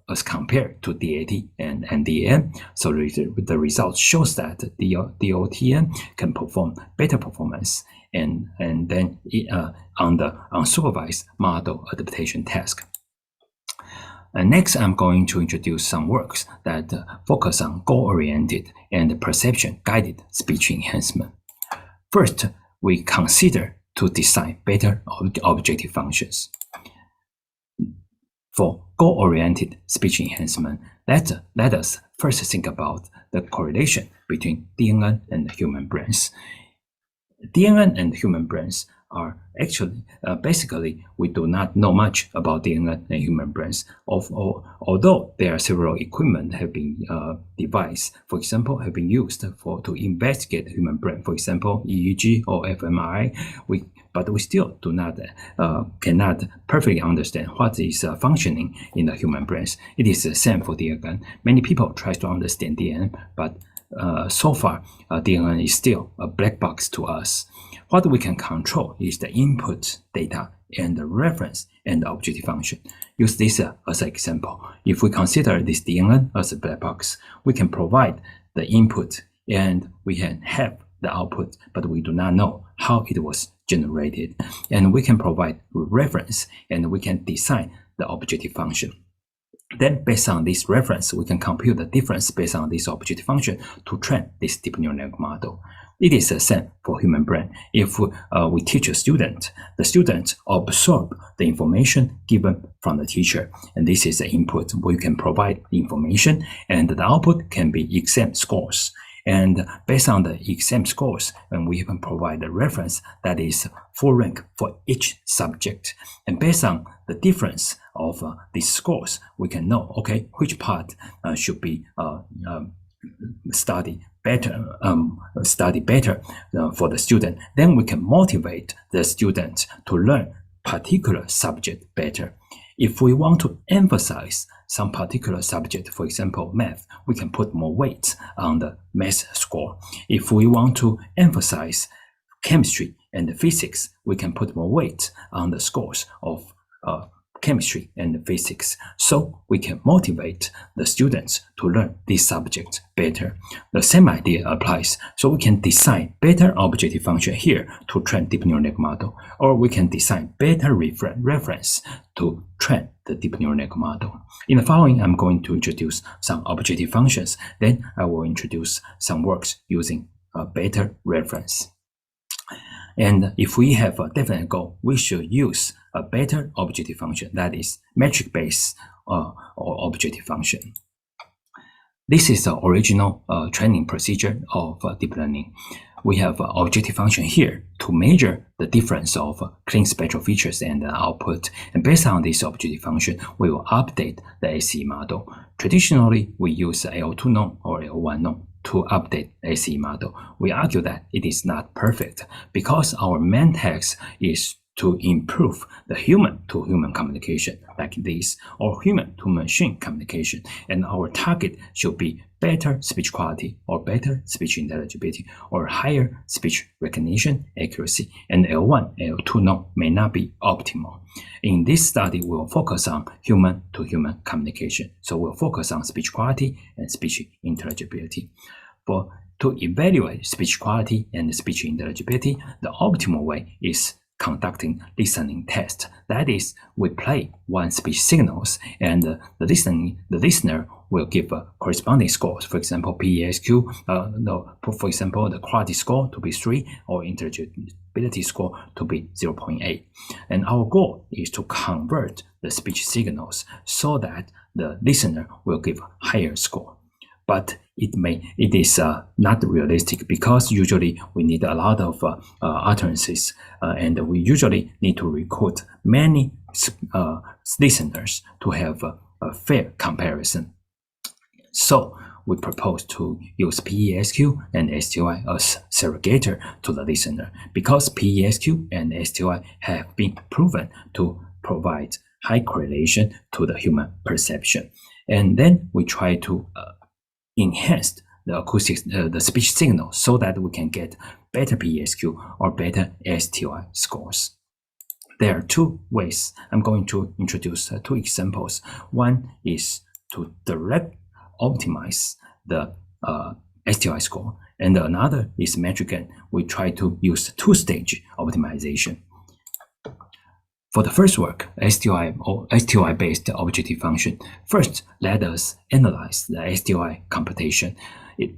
as compared to DAT and MDAN. So the result shows that the DOTN can perform better performance and then on the unsupervised model adaptation task. And next, I'm going to introduce some works that focus on goal-oriented and perception-guided speech enhancement. First, we consider to design better objective functions. For goal-oriented speech enhancement, let us first think about the correlation between DNN and human brains. DNN and human brains are actually, basically, we do not know much about DNN and human brains, although there are several equipment have been devised, for example, have been used to investigate human brain, for example, EEG or fMRI, but we still do not, cannot perfectly understand what is functioning in the human brains. It is the same for DNN. Many people try to understand DNN, but so far, DNN is still a black box to us. What we can control is the input data and the reference and the objective function. Use this as an example. If we consider this DNN as a black box, we can provide the input and we can have the output, but we do not know how it was generated. And we can provide reference and we can design the objective function. Then, based on this reference, we can compute the difference based on this objective function to train this deep neural network model. It is the same for human brain. If we teach a student, the student absorb the information given from the teacher, and this is the input. We can provide the information, and the output can be exam scores. And based on the exam scores, and we can provide the reference that is full rank for each subject. And based on the difference of these scores, we can know, okay, which part should be study better for the student. Then we can motivate the student to learn particular subject better. If we want to emphasize some particular subject, for example, math, we can put more weight on the math score. If we want to emphasize chemistry and physics, we can put more weight on the scores of chemistry and physics. So we can motivate the students to learn this subject better. The same idea applies. So we can design better objective function here to train deep neural network model, or we can design better reference to train the deep neural network model. In the following, I'm going to introduce some objective functions. Then I will introduce some works using a better reference. And if we have a definite goal, we should use a better objective function, that is metric-based or objective function. This is the original training procedure of deep learning. We have objective function here to measure the difference of clean spectral features and output. And based on this objective function, we will update the ACE model. Traditionally, we use L2 norm or L1 norm to update ACE model. We argue that it is not perfect because our main task is to improve the human-to-human communication like this, or human-to-machine communication. And our target should be better speech quality or better speech intelligibility or higher speech recognition accuracy. And L1, L2 norm may not be optimal. In this study, we will focus on human-to-human communication. So we'll focus on speech quality and speech intelligibility. To evaluate speech quality and speech intelligibility, the optimal way is conducting listening test. That is, we play one speech signals, and the listener will give a corresponding scores. For example, PESQ, for example, the quality score to be 3 or intelligibility score to be 0.8. And our goal is to convert the speech signals so that the listener will give a higher score. But it is not realistic because usually we need a lot of utterances, and we usually need to recruit many listeners to have a fair comparison. So we propose to use PESQ and STI as surrogator to the listener because PESQ and STI have been proven to provide high correlation to the human perception. And then we try to enhance the acoustics, the speech signal, so that we can get better PESQ or better STI scores. There are two ways. I'm going to introduce two examples. One is to direct optimize the STI score, and another is metric gain. We try to use two-stage optimization. For the first work, STI or STI-based objective function, first let us analyze the STI computation.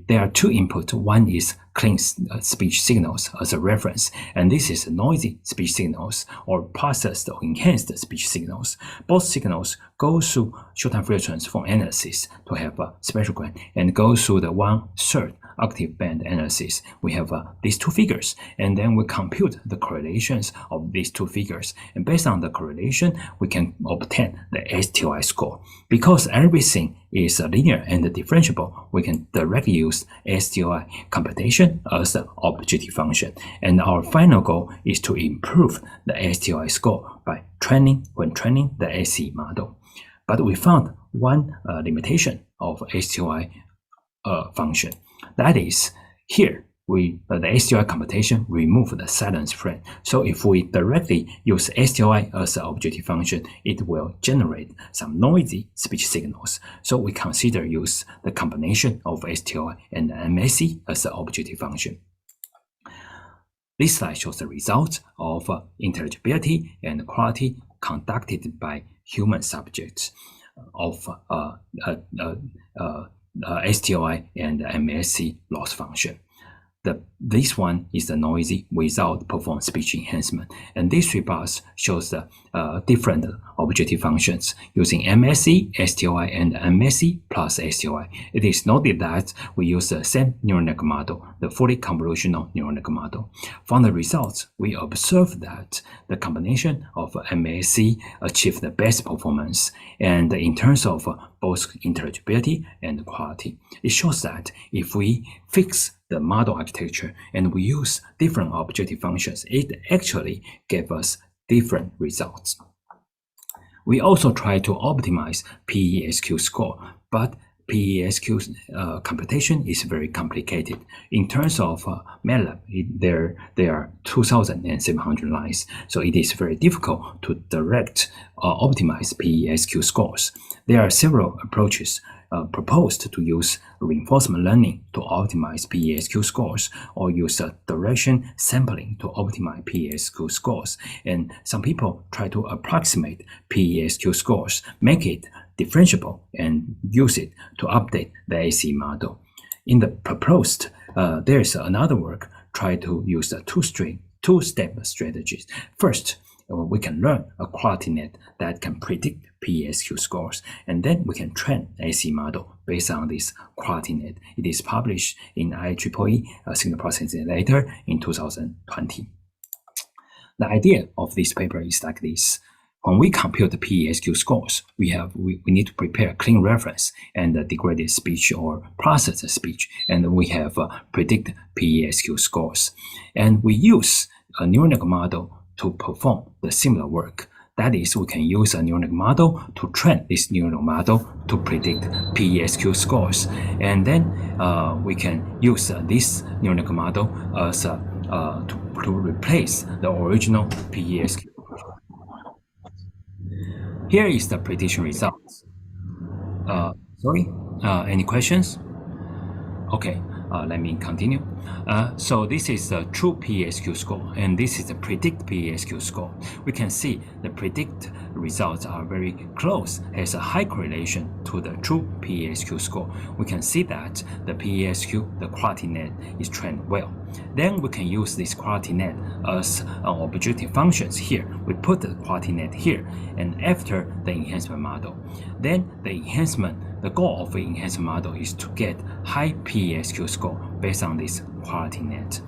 There are two inputs. One is clean speech signals as a reference, and this is noisy speech signals or processed or enhanced speech signals. Both signals go through short-time Fourier transform analysis to have a spectral gain and go through the 1/3 octave band analysis. We have these two figures, and then we compute the correlations of these two figures. And based on the correlation, we can obtain the STI score. Because everything is linear and differentiable, we can directly use STI computation as the objective function. And our final goal is to improve the STI score by training the ACE model. But we found one limitation of STI function. That is, here the STI computation remove the silence frame. So if we directly use STI as an objective function, it will generate some noisy speech signals. So we consider use the combination of STI and MSE as an objective function. This slide shows the results of intelligibility and quality conducted by human subjects of STI and MSE loss function. This one is the noisy without performed speech enhancement. And these three bars shows the different objective functions using MSE, STI, and MSE plus STI. It is noted that we use the same neural network model, the fully convolutional neural network model. From the results, we observe that the combination of MSE achieved the best performance, and in terms of both intelligibility and quality. It shows that if we fix the model architecture and we use different objective functions, it actually gave us different results. We also try to optimize PESQ score, but PESQ computation is very complicated. In terms of MATLAB, there are 2,700 lines, so it is very difficult to direct optimize PESQ scores. There are several approaches proposed to use reinforcement learning to optimize PESQ scores, or use direction sampling to optimize PESQ scores. And some people try to approximate PESQ scores, make it differentiable, and use it to update the ACE model. In the proposed, there is another work try to use the two-step strategies. First, we can learn a quality net that can predict PESQ scores, and then we can train the AC model based on this quality net. It is published in IEEE Signal Processing Letter in 2020. The idea of this paper is like this. When we compute the PESQ scores, we need to prepare clean reference and degraded speech or processed speech, and we have predict PESQ scores. And we use a neural network model to perform the similar work. That is, we can use a neural network model to train this neural model to predict PESQ scores. And then we can use this neural network model as to replace the original PESQ. Here is the prediction results. Any questions? Okay, let me continue. So this is the true PESQ score, and this is the predict PESQ score. We can see the predict results are very close, has a high correlation to the true PESQ score. We can see that the PESQ, the quality net, is trained well. Then we can use this quality net as objective functions here. We put the quality net here, and after the enhancement model. Then the goal of the enhancement model is to get high PESQ score based on this quality net.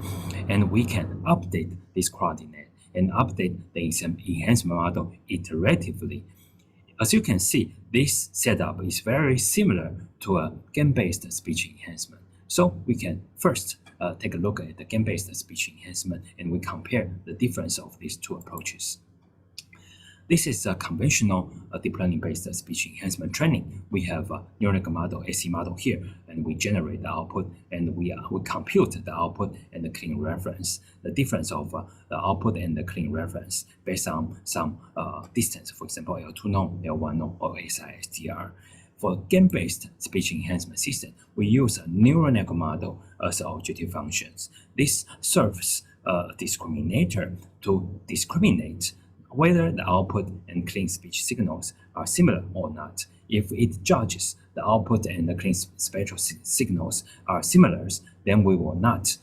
And we can update this quality net and update the enhancement model iteratively. As you can see, this setup is very similar to a game-based speech enhancement. So we can first take a look at the game-based speech enhancement, and we compare the difference of these two approaches. This is a conventional deep learning-based speech enhancement training. We have a neural network model, AC model here, and we generate the output, and we compute the output and the clean reference. The difference of the output and the clean reference based on some distance, for example, L2 norm, L1 norm, or SI-SDR. For game-based speech enhancement system, we use a neural network model as objective functions. This serves a discriminator to discriminate whether the output and clean speech signals are similar or not. If it judges the output and the clean spectral signals are similar, then we will not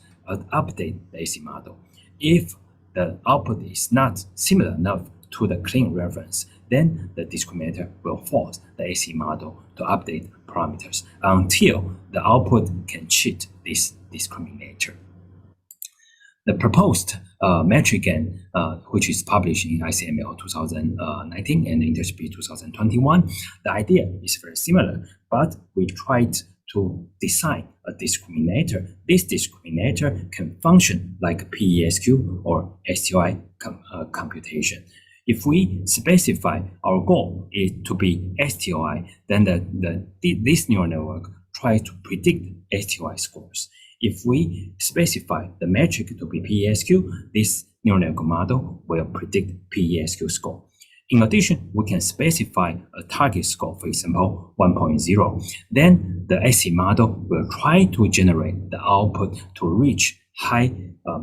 update the AC model. If the output is not similar enough to the clean reference, then the discriminator will force the AC model to update parameters until the output can cheat this discriminator. The proposed metric gain, which is published in ICML 2019 and Interspeech 2021, the idea is very similar, but we tried to design a discriminator. This discriminator can function like PESQ or STI computation. If we specify our goal is to be STI, then this neural network tries to predict STI scores. If we specify the metric to be PESQ, this neural network model will predict PESQ score. In addition, we can specify a target score, for example, 1.0. Then the AC model will try to generate the output to reach high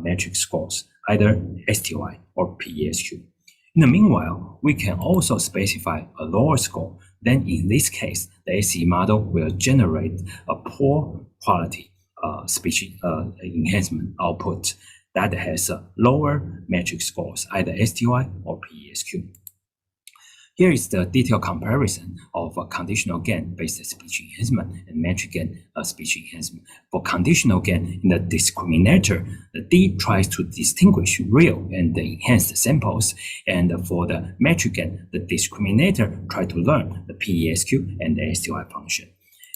metric scores, either STI or PESQ. In the meanwhile, we can also specify a lower score. Then in this case, the AC model will generate a poor quality speech enhancement output that has lower metric scores, either STI or PESQ. Here is the detailed comparison of conditional gain-based speech enhancement and metric gain speech enhancement. For conditional gain, in the discriminator, the D tries to distinguish real and enhanced samples, and for the metric gain, the discriminator tries to learn the PESQ and the STI function.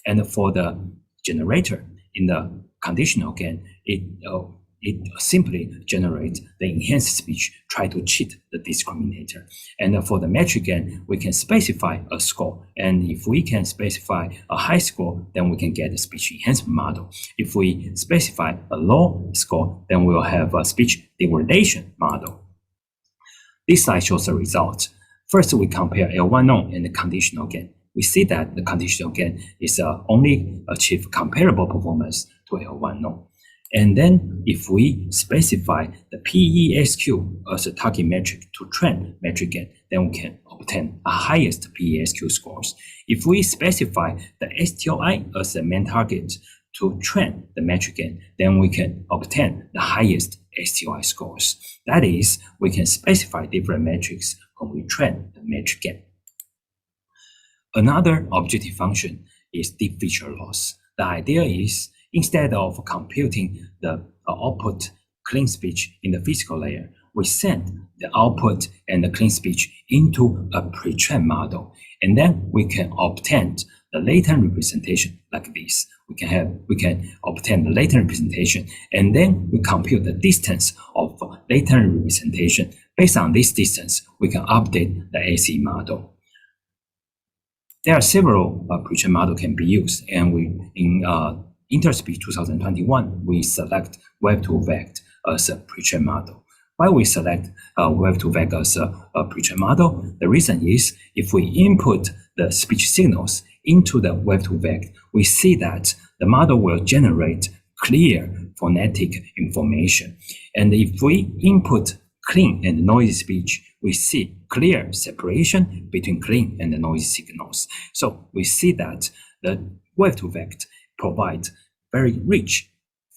And for the generator, in the conditional gain, it simply generates the enhanced speech, try to cheat the discriminator. And for the metric gain, we can specify a score. And if we can specify a high score, then we can get a speech enhancement model. If we specify a low score, then we will have a speech degradation model. This slide shows the results. First, we compare L1 norm and the conditional gain. We see that the conditional gain is only achieve comparable performance to L1 norm. And then if we specify the PESQ as a target metric to train metric gain, then we can obtain a highest PESQ scores. If we specify the STI as the main target to train the metric gain, then we can obtain the highest STI scores. That is, we can specify different metrics when we train the metric gain. Another objective function is deep feature loss. The idea is instead of computing the output clean speech in the physical layer, we send the output and the clean speech into a pre-trained model, and then we can obtain the latent representation like this. We can obtain the latent representation, and then we compute the distance of latent representation. Based on this distance, we can update the ACE model. There are several pre-trained models can be used, and in Interspeech 2021, we select Web2Vect as a pre-trained model. Why we select Web2Vect as a pre-trained model? The reason is if we input the speech signals into the Web2Vect, we see that the model will generate clear phonetic information. And if we input clean and noisy speech, we see clear separation between clean and noisy signals. So we see that the Web2Vect provides very rich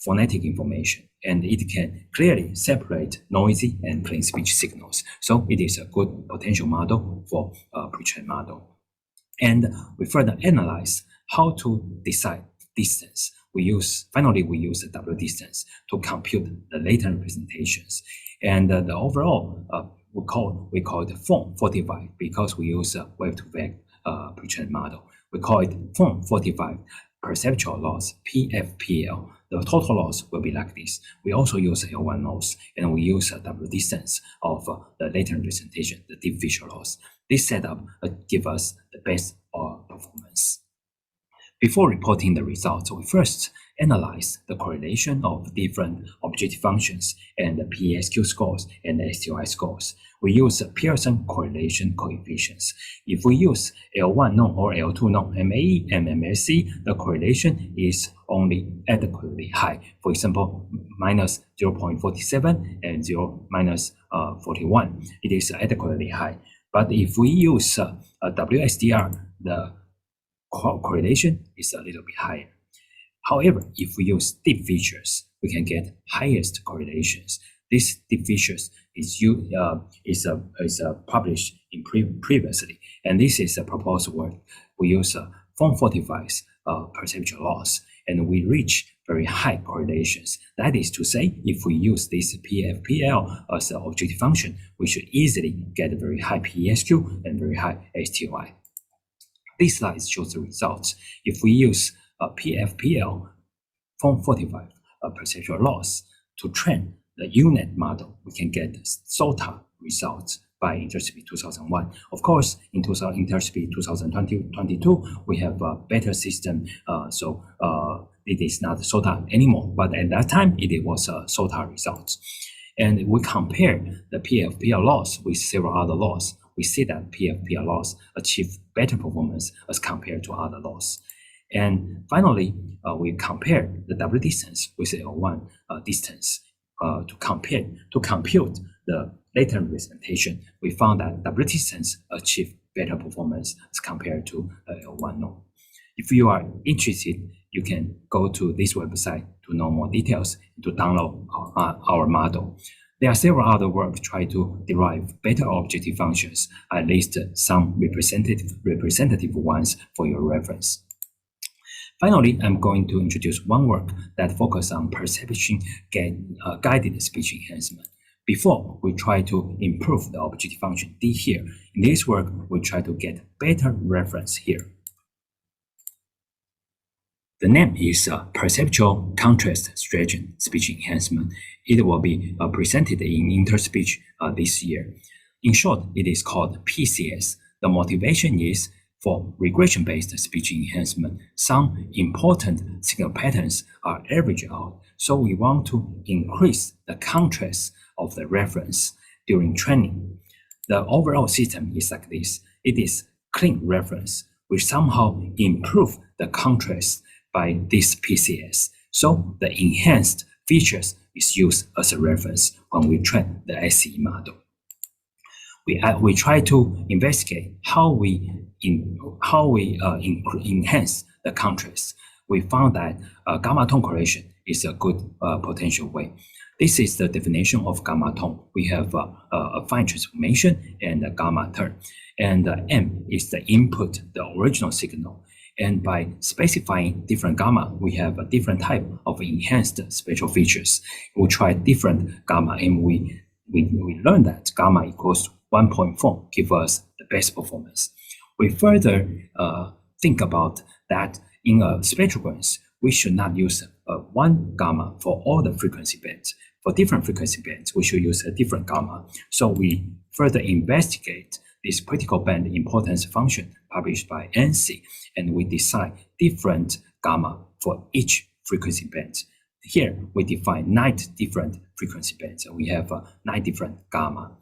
phonetic information, and it can clearly separate noisy and clean speech signals. So it is a good potential model for a pre-trained model. And we further analyze how to decide distance. Finally, we use the W distance to compute the latent representations. And the overall, we call it form fortified because we use a Web2Vect pre-trained model. We call it form fortified perceptual loss, PFPL. The total loss will be like this. We also use L1 loss, and we use a W distance of the latent representation, the deep feature loss. This setup gives us the best performance. Before reporting the results, we first analyze the correlation of different objective functions and the PESQ scores and the STOI scores. We use Pearson correlation coefficients. If we use L1 norm or L2 norm, MAE and MSC, the correlation is only adequately high. For example, minus 0.47 and minus 41. It is adequately high. But if we use WSDR, the correlation is a little bit higher. However, if we use deep features, we can get highest correlations. This deep features is published in previously, and this is a proposed work. We use form fortifies perceptual loss, and we reach very high correlations. That is to say, if we use this PFPL as an objective function, we should easily get a very high PESQ and very high STOI. This slide shows the results. If we use PFPL, form fortified perceptual loss, to train the UNet model, we can get SOTA results by Interspeech 2001. Of course, in Interspeech 2022, we have a better system, so it is not SOTA anymore, but at that time, it was SOTA results. And we compare the PFPL loss with several other loss. We see that PFPL loss achieve better performance as compared to other loss. And finally, we compare the W distance with L1 distance to compute the latent representation. We found that W distance achieve better performance as compared to L1 norm. If you are interested, you can go to this website to know more details and to download our model. There are several other work try to derive better objective functions. I list some representative ones for your reference. Finally, I'm going to introduce one work that focuses on perception guided speech enhancement. Before, we try to improve the objective function D here. In this work, we try to get better reference here. The name is Perceptual Contrast Stretching Speech Enhancement. It will be presented in Interspeech this year. In short, it is called PCS. The motivation is for regression-based speech enhancement. Some important signal patterns are averaged out, so we want to increase the contrast of the reference during training. The overall system is like this. It is clean reference. We somehow improve the contrast by this PCS. So the enhanced features is used as a reference when we train the SE model. We try to investigate how we enhance the contrast. We found that gamma tone correction is a good potential way. This is the definition of gamma tone. We have a fine transformation and a gamma turn. And M is the input, the original signal. And by specifying different gamma, we have a different type of enhanced spatial features. We try different gamma, and we learn that gamma equals 1.4 give us the best performance. We further think about that in a spectrogram, we should not use one gamma for all the frequency bands. For different frequency bands, we should use a different gamma. So we further investigate this critical band importance function published by NC, and we decide different gamma for each frequency band. Here, we define 9 different frequency bands. We have 9 different gamma.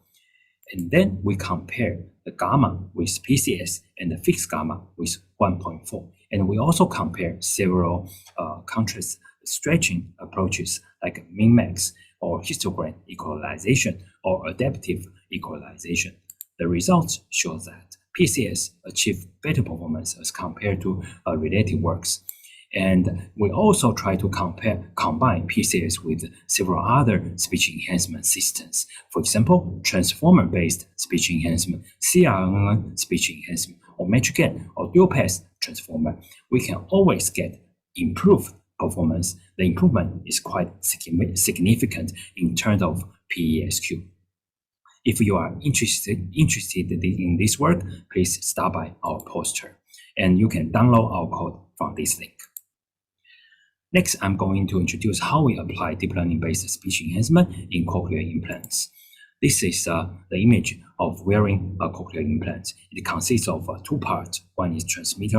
And then we compare the gamma with PCS and the fixed gamma with 1.4. And we also compare several contrast stretching approaches like min-max or histogram equalization or adaptive equalization. The results show that PCS achieve better performance as compared to related works. And we also try to combine PCS with several other speech enhancement systems. For example, transformer-based speech enhancement, CRNN speech enhancement, or metric gain or dual-pass transformer. We can always get improved performance. The improvement is quite significant in terms of PESQ. If you are interested in this work, please stop by our poster, and you can download our code from this link. Next, I'm going to introduce how we apply deep learning-based speech enhancement in cochlear implants. This is the image of wearing a cochlear implant. It consists of 2 parts. One is transmitter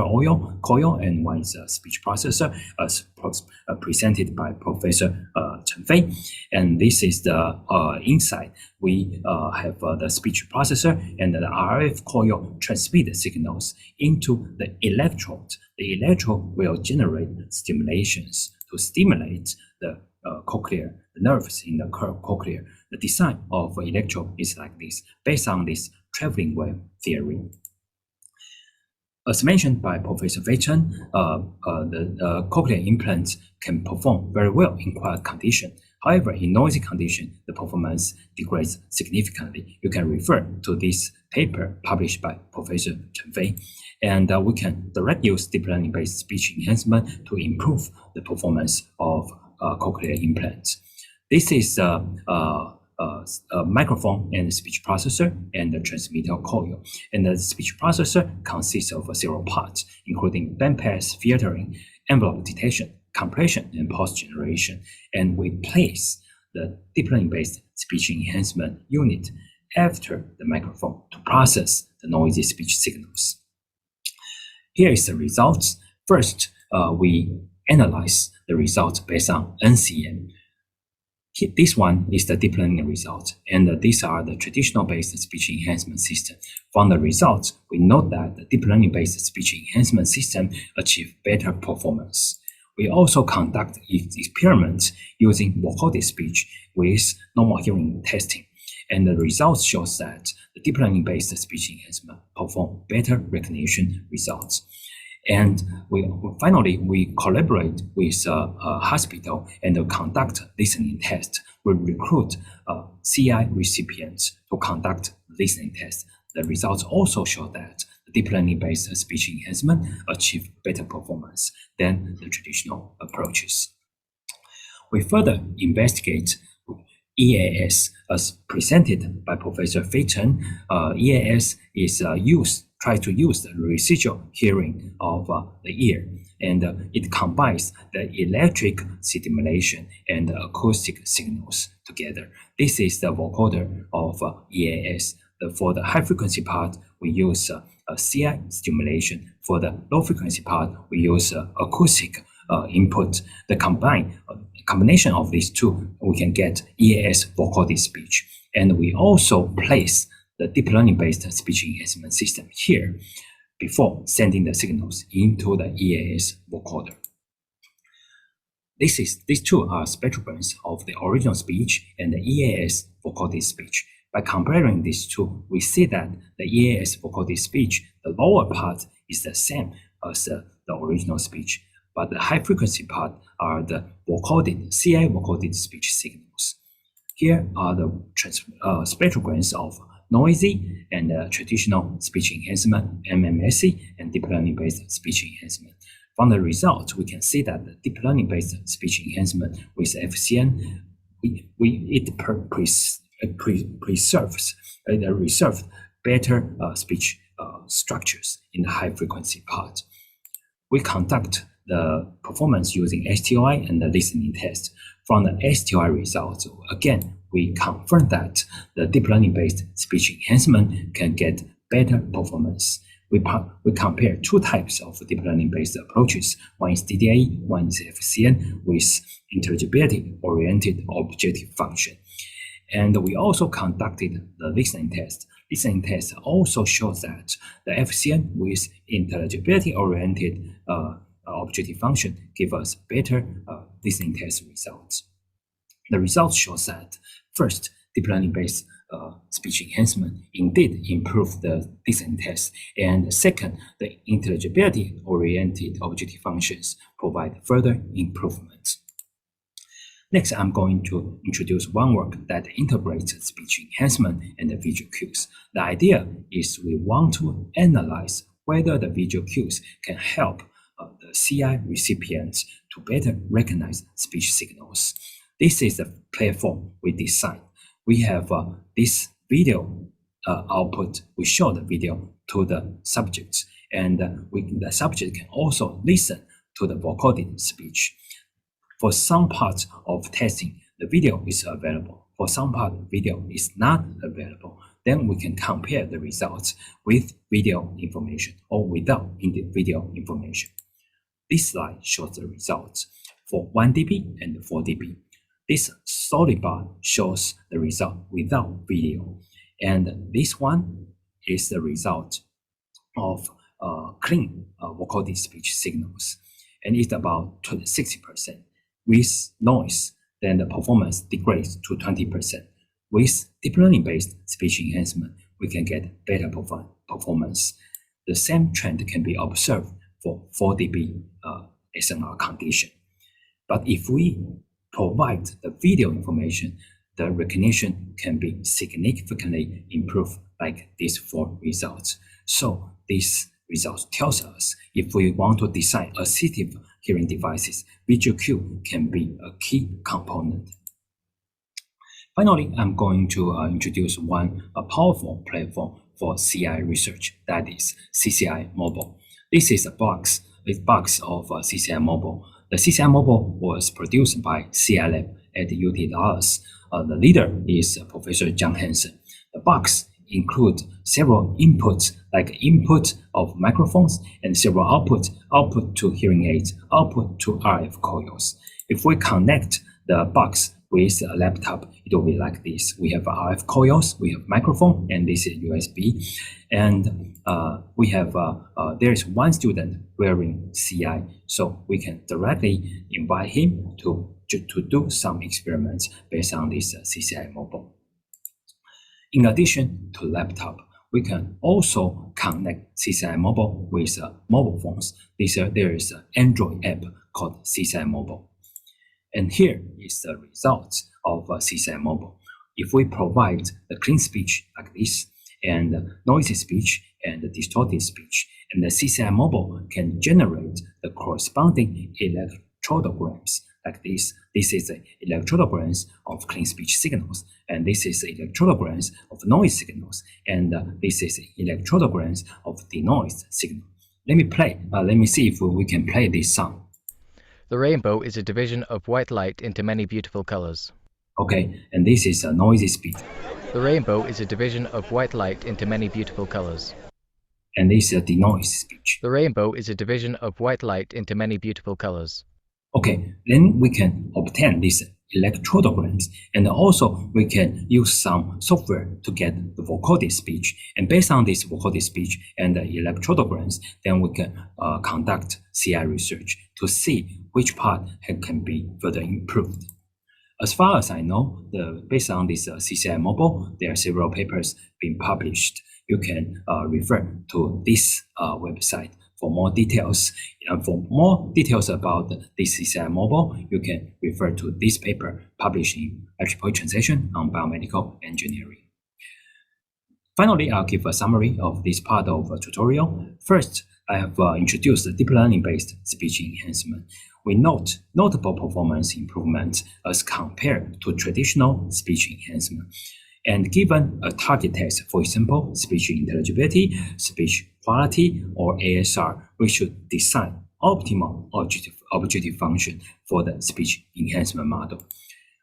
coil, and one is a speech processor, as presented by Professor Chen Fei. And this is the inside. We have the speech processor, and the RF coil transmit signals into the electrode. The electrode will generate stimulations to stimulate the cochlear, the nerves in the cochlear. The design of electrode is like this, based on this traveling wave theory. As mentioned by Professor Fei Chen, the cochlear implants can perform very well in quiet condition. However, in noisy condition, the performance degrades significantly. You can refer to this paper published by Professor Chen Fei. And we can direct use deep learning-based speech enhancement to improve the performance of cochlear implants. This is a microphone and a speech processor and the transmitter coil. And the speech processor consists of several parts, including bandpass filtering, envelope detection, compression, and pulse generation. And we place the deep learning-based speech enhancement unit after the microphone to process the noisy speech signals. Here is the results. First, we analyze the results based on NCM. This one is the deep learning result, and these are the traditional-based speech enhancement system. From the results, we note that the deep learning-based speech enhancement system achieve better performance. We also conduct experiments using vocoder speech with normal hearing testing, and the results shows that the deep learning-based speech enhancement perform better recognition results. And finally, we collaborate with a hospital and conduct listening tests. We recruit CI recipients to conduct listening tests. The results also show that the deep learning-based speech enhancement achieve better performance than the traditional approaches. We further investigate EAS as presented by Professor Fei Chen. EAS is tries to use the residual hearing of the ear, and it combines the electric stimulation and acoustic signals together. This is the vocoder of EAS. For the high frequency part, we use CI stimulation. For the low frequency part, we use acoustic input. The combination of these two, we can get EAS vocoder speech. And we also place the deep learning-based speech enhancement system here before sending the signals into the EAS vocoder. These two are spectrograms of the original speech and the EAS vocoder speech. By comparing these two, we see that the EAS vocoder speech, the lower part is the same as the original speech, but the high frequency part are the CI vocoded speech signals. Here are the spectrograms of noisy and traditional speech enhancement, MMSE, and deep learning-based speech enhancement. From the results, we can see that the deep learning-based speech enhancement with FCN, it preserves better speech structures in the high-frequency part. We conduct the performance using STOI and the listening test. From the STOI results, again, we confirm that the deep learning-based speech enhancement can get better performance. We compare two types of deep learning-based approaches. One is DDAE, one is FCN with intelligibility-oriented objective function. And we also conducted the listening test. Listening test also shows that the FCN with intelligibility-oriented objective function give us better listening test results. The results shows that first, deep learning-based speech enhancement indeed improve the listening test, and second, the intelligibility-oriented objective functions provide further improvements. Next, I'm going to introduce one work that integrates speech enhancement and the visual cues. The idea is we want to analyze whether the visual cues can help the CI recipients to better recognize speech signals. This is the platform we designed. We have this video output. We show the video to the subjects, and the subject can also listen to the vocoded speech. For some parts of testing, the video is available. For some part, video is not available. Then we can compare the results with video information or without video information. This slide shows the results for 1 dB and 4 dB. This solid bar shows the result without video. And this one is the result of clean vocoded speech signals. And it's about 60%. With noise, then the performance degrades to 20%. With deep learning-based speech enhancement, we can get better performance. The same trend can be observed for 4 dB SNR condition. But if we provide the video information, the recognition can be significantly improved like these 4 results. So these results tells us if we want to design assistive hearing devices, visual cue can be a key component. Finally, I'm going to introduce one powerful platform for CI research, that is CCI Mobile. This is a box of CCI Mobile. The CCI Mobile was produced by CI Lab at UT Dallas. The leader is Professor John Hansen. The box includes several inputs, like input of microphones, and several output to hearing aids, output to RF coils. If we connect the box with a laptop, it will be like this. We have RF coils, we have microphone, and this is USB. And we have there is one student wearing CI, so we can directly invite him to do some experiments based on this CCI Mobile. In addition to laptop, we can also connect CCI Mobile with mobile phones. There is an Android app called CCI Mobile. And here is the results of CCI Mobile. If we provide the clean speech like this, and noisy speech and distorted speech, and the CCI Mobile can generate the corresponding electrodograms like this. This is the electrodograms of clean speech signals, and this is the electrodograms of noise signals, and this is the electrodograms of denoised signal. Let me see if we can play this song. The rainbow is a division of white light into many beautiful colors. Okay, and this is a noisy speech. The rainbow is a division of white light into many beautiful colors. And this is a denoised speech. The rainbow is a division of white light into many beautiful colors. Okay, then we can obtain these electrodograms, and also we can use some software to get the vocoded speech. And based on this vocoded speech and the electrodograms, then we can conduct CI research to see which part can be further improved. As far as I know, based on this CCI Mobile, there are several papers being published. You can refer to this website For more details, about this CCI mobile, you can refer to this paper published in IEEE Translation on Biomedical Engineering. Finally, I'll give a summary of this part of the tutorial. First, I have introduced the deep learning-based speech enhancement. We note notable performance improvements as compared to traditional speech enhancement. And given a target test, for example, speech intelligibility, speech quality, or ASR, we should design optimal objective function for the speech enhancement model.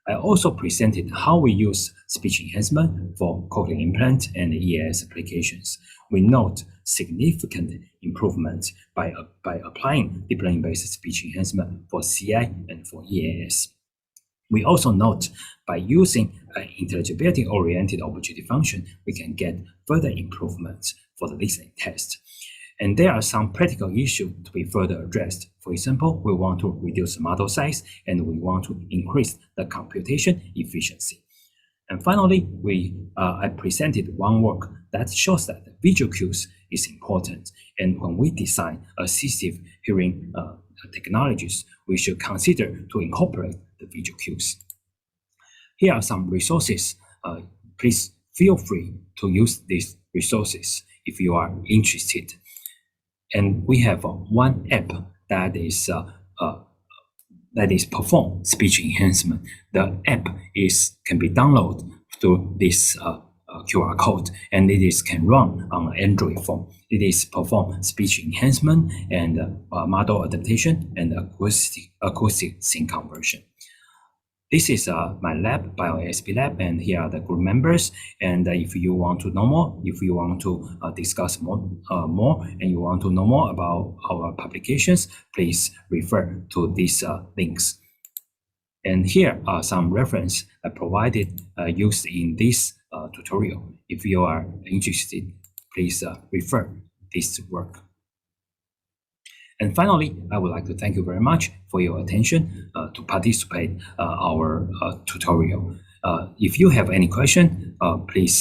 I also presented how we use speech enhancement for cochlear implant and EAS applications. We note significant improvements by applying deep learning-based speech enhancement for CI and for EAS. We also note by using an intelligibility-oriented objective function, we can get further improvements for the listening test. And there are some practical issues to be further addressed. For example, we want to reduce the model size and we want to increase the computation efficiency. And finally, I presented one work that shows that visual cues is important. And when we design assistive hearing technologies, we should consider to incorporate the visual cues. Here are some resources. Please feel free to use these resources if you are interested. And we have one app that is perform speech enhancement. The app can be downloaded through this QR code, and it can run on an Android phone. It is perform speech enhancement and model adaptation and acoustic sync conversion. This is my lab, BioASP lab, and here are the group members. And if you want to know more, if you want to discuss more, and you want to know more about our publications, please refer to these links. And here are some reference I provided used in this tutorial. If you are interested, please refer this work. And finally, I would like to thank you very much for your attention to participate our tutorial. If you have any question, please